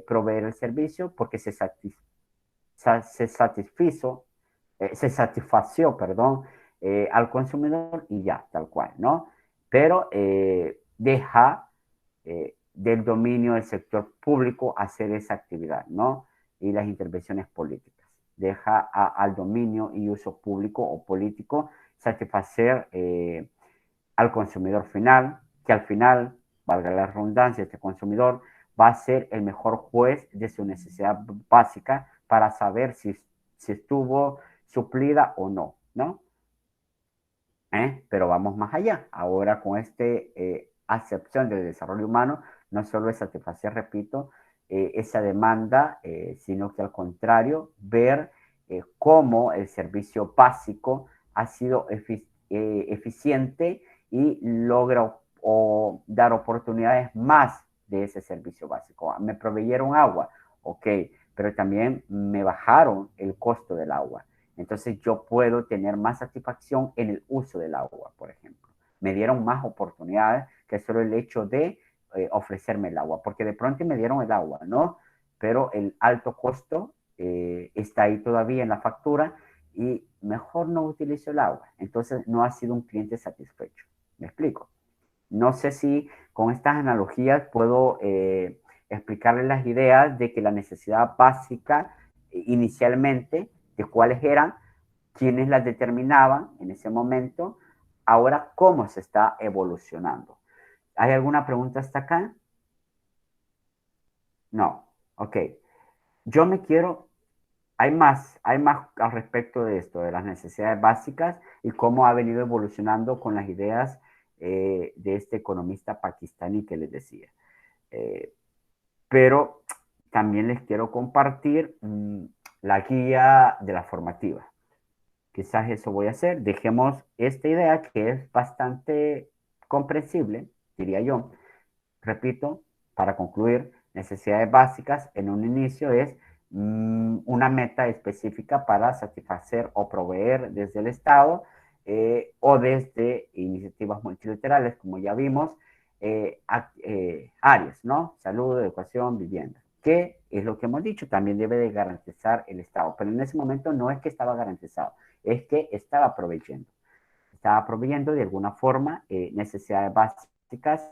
Proveer el servicio porque se satisfació, perdón, al consumidor y ya, tal cual, ¿no? Pero deja del dominio del sector público hacer esa actividad, ¿no? Y las intervenciones políticas. Deja al dominio y uso público o político satisfacer al consumidor final, que al final, valga la redundancia, este consumidor va a ser el mejor juez de su necesidad básica para saber si estuvo suplida o no, ¿no? Pero vamos más allá. Ahora con esta acepción del desarrollo humano, no solo es satisfacer, repito, esa demanda, sino que al contrario, ver cómo el servicio básico ha sido eficiente y logra dar oportunidades más de ese servicio básico. Me proveyeron agua, ok, pero también me bajaron el costo del agua. Entonces yo puedo tener más satisfacción en el uso del agua, por ejemplo. Me dieron más oportunidades que solo el hecho de ofrecerme el agua, porque de pronto me dieron el agua, ¿no? Pero el alto costo está ahí todavía en la factura y mejor no utilizo el agua. Entonces no ha sido un cliente satisfecho. ¿Me explico? No sé si con estas analogías puedo explicarles las ideas de que la necesidad básica inicialmente, de cuáles eran, quiénes las determinaban en ese momento, ahora cómo se está evolucionando. ¿Hay alguna pregunta hasta acá? No. Ok. Yo me quiero, hay más al respecto de esto, de las necesidades básicas y cómo ha venido evolucionando con las ideas de este economista pakistaní que les decía. Pero también les quiero compartir la guía de la formativa. Quizás eso voy a hacer. Dejemos esta idea que es bastante comprensible, diría yo. Repito, para concluir, necesidades básicas en un inicio es una meta específica para satisfacer o proveer desde el Estado o desde iniciativas multilaterales, como ya vimos, áreas, ¿no? Salud, educación, vivienda. ¿Qué es lo que hemos dicho? También debe de garantizar el Estado. Pero en ese momento no es que estaba garantizado, es que estaba proveyendo. Estaba proveyendo de alguna forma necesidades básicas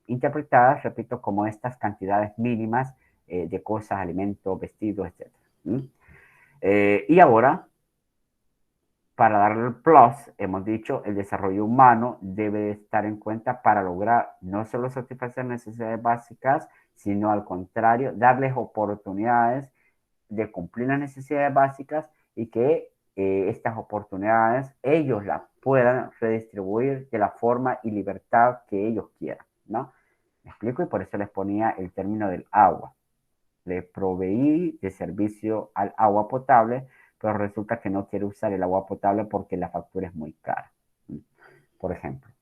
interpretadas, repito, como estas cantidades mínimas de cosas, alimentos, vestidos, etc. Y ahora, para darle el plus, hemos dicho, el desarrollo humano debe estar en cuenta para lograr no solo satisfacer necesidades básicas, sino al contrario, darles oportunidades de cumplir las necesidades básicas y que estas oportunidades ellos las puedan redistribuir de la forma y libertad que ellos quieran, ¿no? ¿Me explico? Y por eso les ponía el término del agua. Le proveí de servicio al agua potable, pero resulta que no quiere usar el agua potable porque la factura es muy cara, por ejemplo.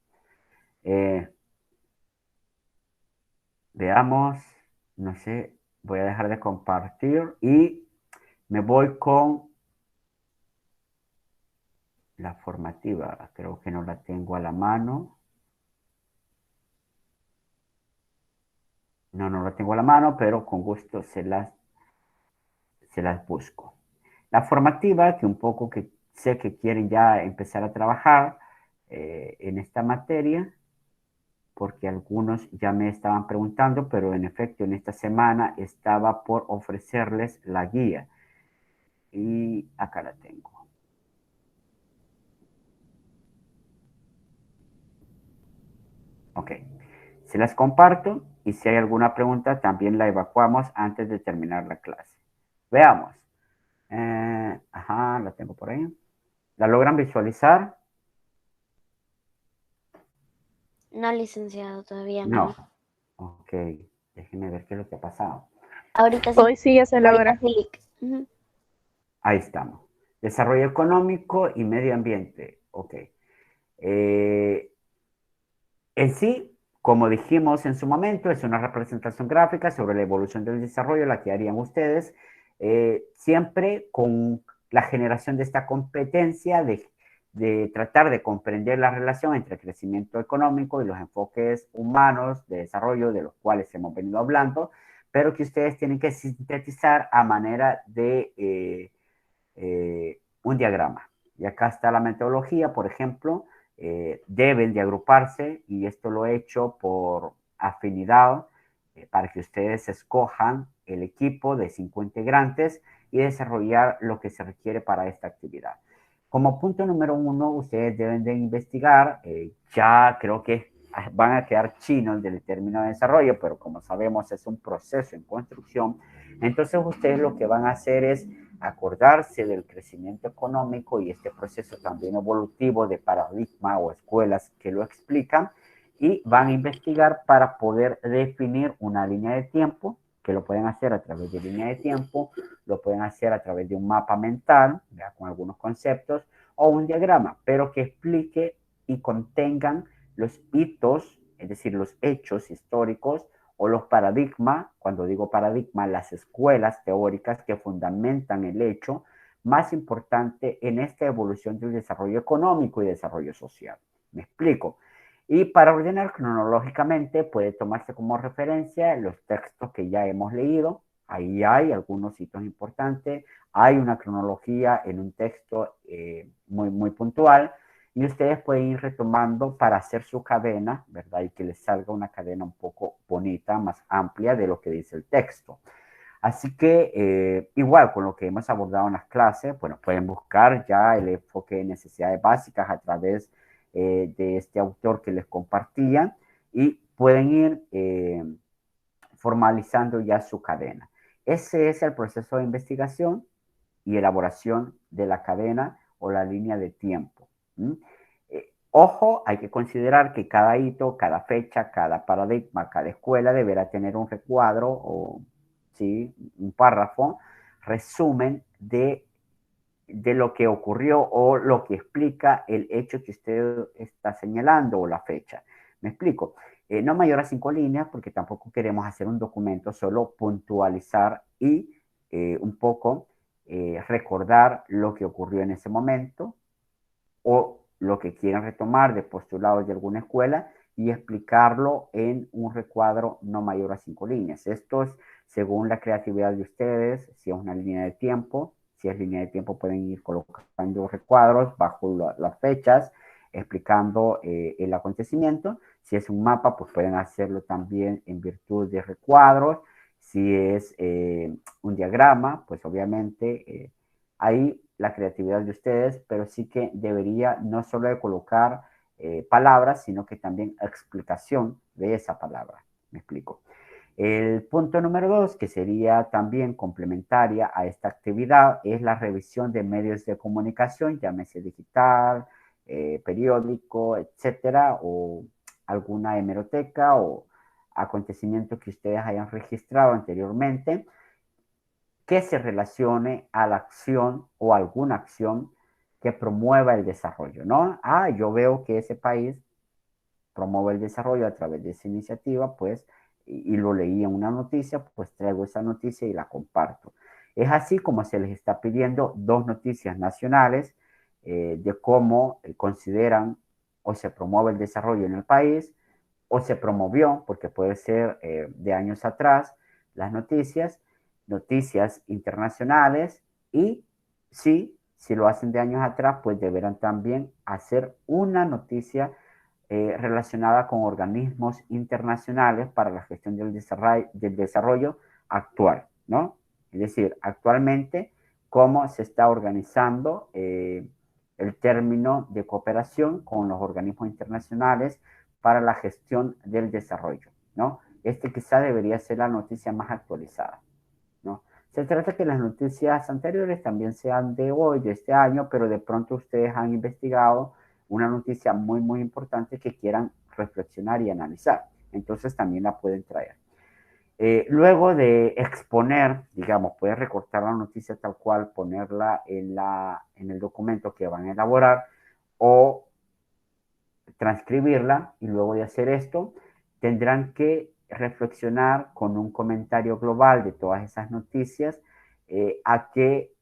Veamos, no sé, voy a dejar de compartir y me voy con la formativa. Creo que no la tengo a la mano. No la tengo a la mano, pero con gusto se las busco. La formativa, que un poco que sé que quieren ya empezar a trabajar en esta materia, porque algunos ya me estaban preguntando, pero en efecto en esta semana estaba por ofrecerles la guía. Y acá la tengo. Ok. Se las comparto y si hay alguna pregunta también la evacuamos antes de terminar la clase. Veamos. Ajá, la tengo por ahí. ¿La logran visualizar? No, licenciado, todavía No. no. Ok. Déjenme ver qué es lo que ha pasado. Ahorita sí. Hoy sí ya se logra. Ahorita sí. Ujú. Ahí estamos. Desarrollo económico y medio ambiente. Ok. En sí, como dijimos en su momento, es una representación gráfica sobre la evolución del desarrollo, la que harían ustedes, siempre con la generación de esta competencia de tratar de comprender la relación entre el crecimiento económico y los enfoques humanos de desarrollo de los cuales hemos venido hablando, pero que ustedes tienen que sintetizar a manera de un diagrama. Y acá está la metodología, por ejemplo, deben de agruparse y esto lo he hecho por afinidad para que ustedes escojan el equipo de 5 integrantes y desarrollar lo que se requiere para esta actividad. Como punto número 1, ustedes deben de investigar, ya creo que van a quedar chinos del término de desarrollo, pero como sabemos es un proceso en construcción, entonces ustedes lo que van a hacer es acordarse del crecimiento económico y este proceso también evolutivo de paradigma o escuelas que lo explican y van a investigar para poder definir una línea de tiempo, que lo pueden hacer a través de línea de tiempo, lo pueden hacer a través de un mapa mental, ¿ya? Con algunos conceptos, o un diagrama, pero que explique y contengan los hitos, es decir, los hechos históricos o los paradigmas, cuando digo paradigma, las escuelas teóricas que fundamentan el hecho más importante en esta evolución del desarrollo económico y desarrollo social. ¿Me explico? Y para ordenar cronológicamente puede tomarse como referencia los textos que ya hemos leído. Ahí hay algunos hitos importantes. Hay una cronología en un texto muy puntual y ustedes pueden ir retomando para hacer su cadena, ¿verdad? Y que les salga una cadena un poco bonita, más amplia de lo que dice el texto. Así que igual con lo que hemos abordado en las clases, bueno, pueden buscar ya el enfoque de necesidades básicas a través de este autor que les compartía y pueden ir formalizando ya su cadena. Ese es el proceso de investigación y elaboración de la cadena o la línea de tiempo. Ojo, hay que considerar que cada hito, cada fecha, cada paradigma, cada escuela deberá tener un recuadro o ¿sí? un párrafo, resumen de lo que ocurrió o lo que explica el hecho que usted está señalando o la fecha. ¿Me explico? No mayor a 5 líneas porque tampoco queremos hacer un documento, solo puntualizar y un poco recordar lo que ocurrió en ese momento o lo que quieren retomar de postulados de alguna escuela y explicarlo en un recuadro no mayor a 5 líneas. Esto es según la creatividad de ustedes, si es una línea de tiempo, si es línea de tiempo pueden ir colocando recuadros bajo las fechas, explicando el acontecimiento. Si es un mapa, pues pueden hacerlo también en virtud de recuadros. Si es un diagrama, pues obviamente ahí la creatividad de ustedes, pero sí que debería no solo de colocar palabras, sino que también explicación de esa palabra. Me explico. El punto número 2, que sería también complementaria a esta actividad, es la revisión de medios de comunicación, llámese digital, periódico, etcétera, o alguna hemeroteca o acontecimiento que ustedes hayan registrado anteriormente que se relacione a la acción o alguna acción que promueva el desarrollo, ¿no? Yo veo que ese país promueve el desarrollo a través de esa iniciativa, pues, y lo leí en una noticia, pues traigo esa noticia y la comparto. Es así como se les está pidiendo 2 noticias nacionales de cómo consideran o se promueve el desarrollo en el país o se promovió, porque puede ser de años atrás, las noticias internacionales y sí, si lo hacen de años atrás, pues deberán también hacer una noticia relacionada con organismos internacionales para la gestión del desarrollo actual, ¿no? Es decir, actualmente, cómo se está organizando el término de cooperación con los organismos internacionales para la gestión del desarrollo, ¿no? Este quizá debería ser la noticia más actualizada, ¿no? Se trata de que las noticias anteriores también sean de hoy, de este año, pero de pronto ustedes han investigado una noticia muy, muy importante que quieran reflexionar y analizar. Entonces también la pueden traer. Luego de exponer, digamos, puedes recortar la noticia tal cual, ponerla en el documento que van a elaborar o transcribirla, y luego de hacer esto tendrán que reflexionar con un comentario global de todas esas noticias a qué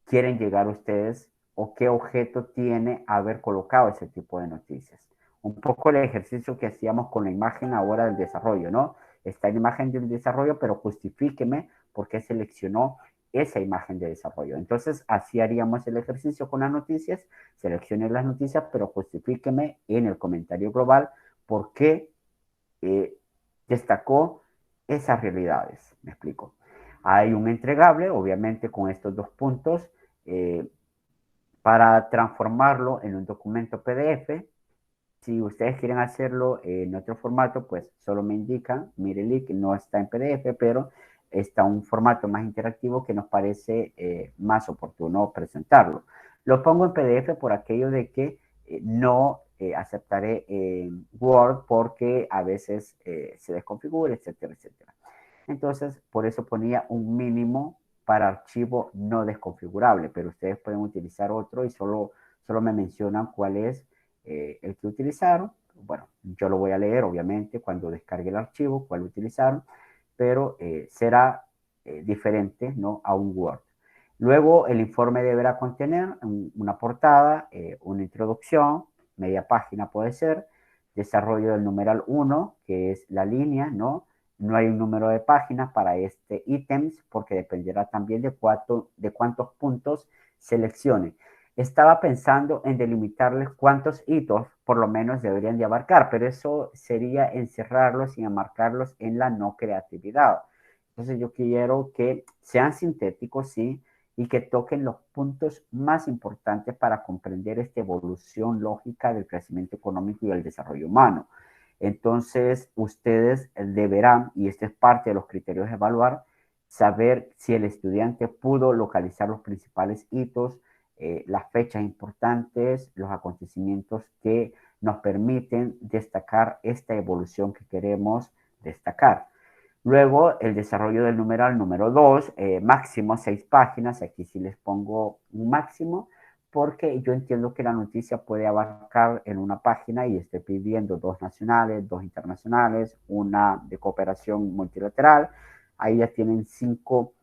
quieren llegar ustedes o qué objeto tiene haber colocado ese tipo de noticias. Un poco el ejercicio que hacíamos con la imagen ahora del desarrollo, ¿no? Está la imagen del desarrollo, pero justifíqueme por qué seleccionó esa imagen de desarrollo. Entonces, así haríamos el ejercicio con las noticias. Seleccione las noticias, pero justifíqueme en el comentario global por qué destacó esas realidades. Me explico. Hay un entregable, obviamente, con estos dos puntos, para transformarlo en un documento PDF. Si ustedes quieren hacerlo en otro formato, pues solo me indican, mire el link, no está en PDF, pero está un formato más interactivo que nos parece más oportuno presentarlo. Lo pongo en PDF por aquello de que no aceptaré en Word porque a veces se desconfigura, etcétera, etcétera. Entonces, por eso ponía un mínimo para archivo no desconfigurable, pero ustedes pueden utilizar otro y solo me mencionan cuál es el que utilizaron. Bueno, yo lo voy a leer, obviamente, cuando descargue el archivo, cuál utilizaron, pero será diferente, ¿no?, a un Word. Luego, el informe deberá contener una portada, una introducción, media página puede ser, desarrollo del numeral 1, que es la línea, ¿no? No hay un número de páginas para este ítems porque dependerá también de cuántos puntos seleccione. Estaba pensando en delimitarles cuántos hitos por lo menos deberían de abarcar, pero eso sería encerrarlos y enmarcarlos en la no creatividad. Entonces yo quiero que sean sintéticos, sí, y que toquen los puntos más importantes para comprender esta evolución lógica del crecimiento económico y el desarrollo humano. Entonces, ustedes deberán, y esto es parte de los criterios de evaluar, saber si el estudiante pudo localizar los principales hitos, las fechas importantes, los acontecimientos que nos permiten destacar esta evolución que queremos destacar. Luego, el desarrollo del numeral número 2, máximo 6 páginas. Aquí sí les pongo un máximo porque yo entiendo que la noticia puede abarcar en una página y estoy pidiendo 2 nacionales, 2 internacionales, una de cooperación multilateral. Ahí ya tienen 5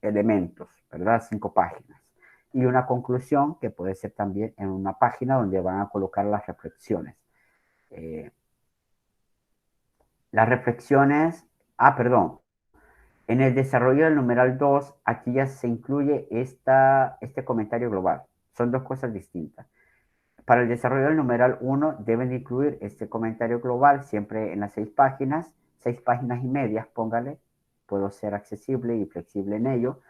elementos, ¿verdad? 5 páginas. Y una conclusión que puede ser también en una página donde van a colocar las reflexiones. Las reflexiones, perdón, en el desarrollo del numeral 2, aquí ya se incluye este comentario global. Son dos cosas distintas. Para el desarrollo del numeral 1 deben de incluir este comentario global siempre en las 6 páginas y medias, póngale. Puedo ser accesible y flexible en ello.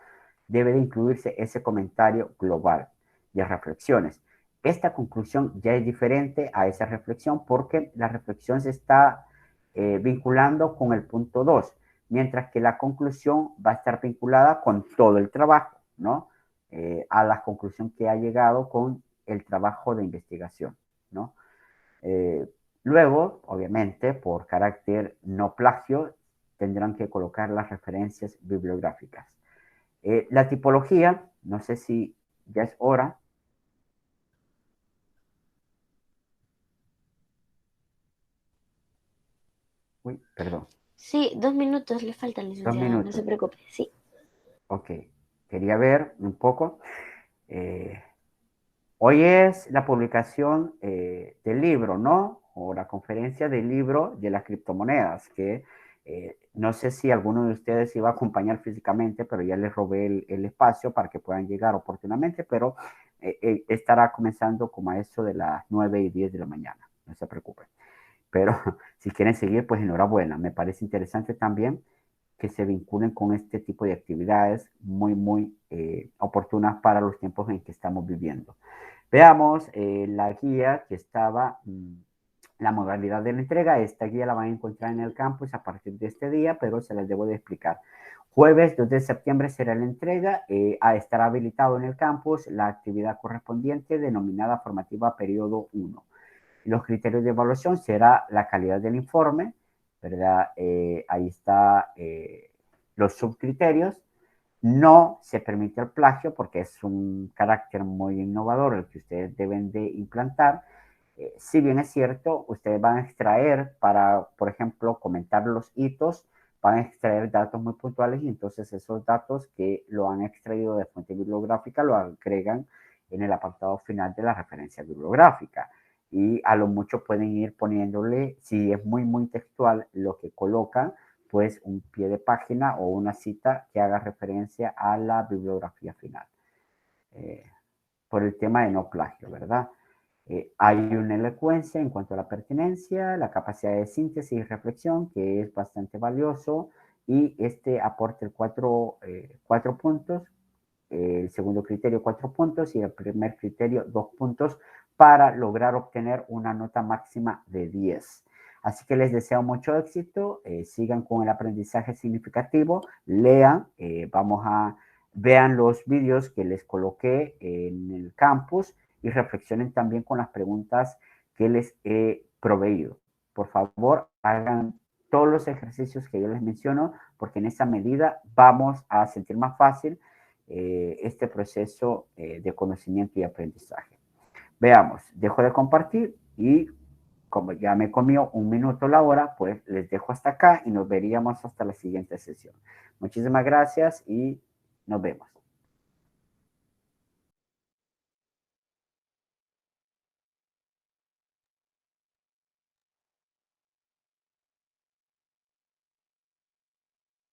Debe de incluirse ese comentario global de reflexiones. Esta conclusión ya es diferente a esa reflexión porque la reflexión se está vinculando con el punto 2, mientras que la conclusión va a estar vinculada con todo el trabajo, ¿no? A la conclusión que ha llegado con el trabajo de investigación, ¿no? Luego, obviamente, por carácter no plagio, tendrán que colocar las referencias bibliográficas. La tipología, no sé si ya es hora. Uy, perdón. Sí, 2 minutos le faltan, 2 licenciado, no minutos. se preocupe, sí. Ok, quería ver un poco. Hoy es la publicación del libro, ¿no? O la conferencia del libro de las criptomonedas, que no sé si alguno de ustedes iba a acompañar físicamente, pero ya les robé el espacio para que puedan llegar oportunamente, pero estará comenzando como a eso de las 9:10 de la mañana. no se preocupen. Pero si quieren seguir, pues enhorabuena. Me parece interesante también que se vinculen con este tipo de actividades muy oportunas para los tiempos en que estamos viviendo. Veamos la guía que estaba, la modalidad de la entrega. Esta guía la van a encontrar en el campus a partir de este día, pero se las debo de explicar. Jueves 2 de septiembre será la entrega. Estará habilitado en el campus la actividad correspondiente denominada formativa periodo 1. Los criterios de evaluación será la calidad del informe, ¿verdad? Ahí está los subcriterios. No se permite el plagio porque es un carácter muy innovador el que ustedes deben de implantar. Si bien es cierto, ustedes van a extraer para, por ejemplo, comentar los hitos, van a extraer datos muy puntuales y entonces esos datos que lo han extraído de fuente bibliográfica lo agregan en el apartado final de la referencia bibliográfica. Y a lo mucho pueden ir poniéndole, si es muy textual, lo que colocan, pues un pie de página o una cita que haga referencia a la bibliografía final. Por el tema de no plagio, ¿verdad? Hay una elocuencia en cuanto a la pertinencia, la capacidad de síntesis y reflexión, que es bastante valioso, y este aporta el 4 puntos, el segundo criterio 4 puntos y el primer criterio 2 puntos para lograr obtener una nota máxima de 10. Así que les deseo mucho éxito, sigan con el aprendizaje significativo, lean, vean los vídeos que les coloqué en el campus y reflexionen también con las preguntas que les he proveído. Por favor, hagan todos los ejercicios que yo les menciono, porque en esa medida vamos a sentir más fácil este proceso de conocimiento y aprendizaje. Veamos, dejo de compartir y como ya me comió 1 minuto la hora, pues les dejo hasta acá y nos veríamos hasta la siguiente sesión. Muchísimas gracias y nos vemos.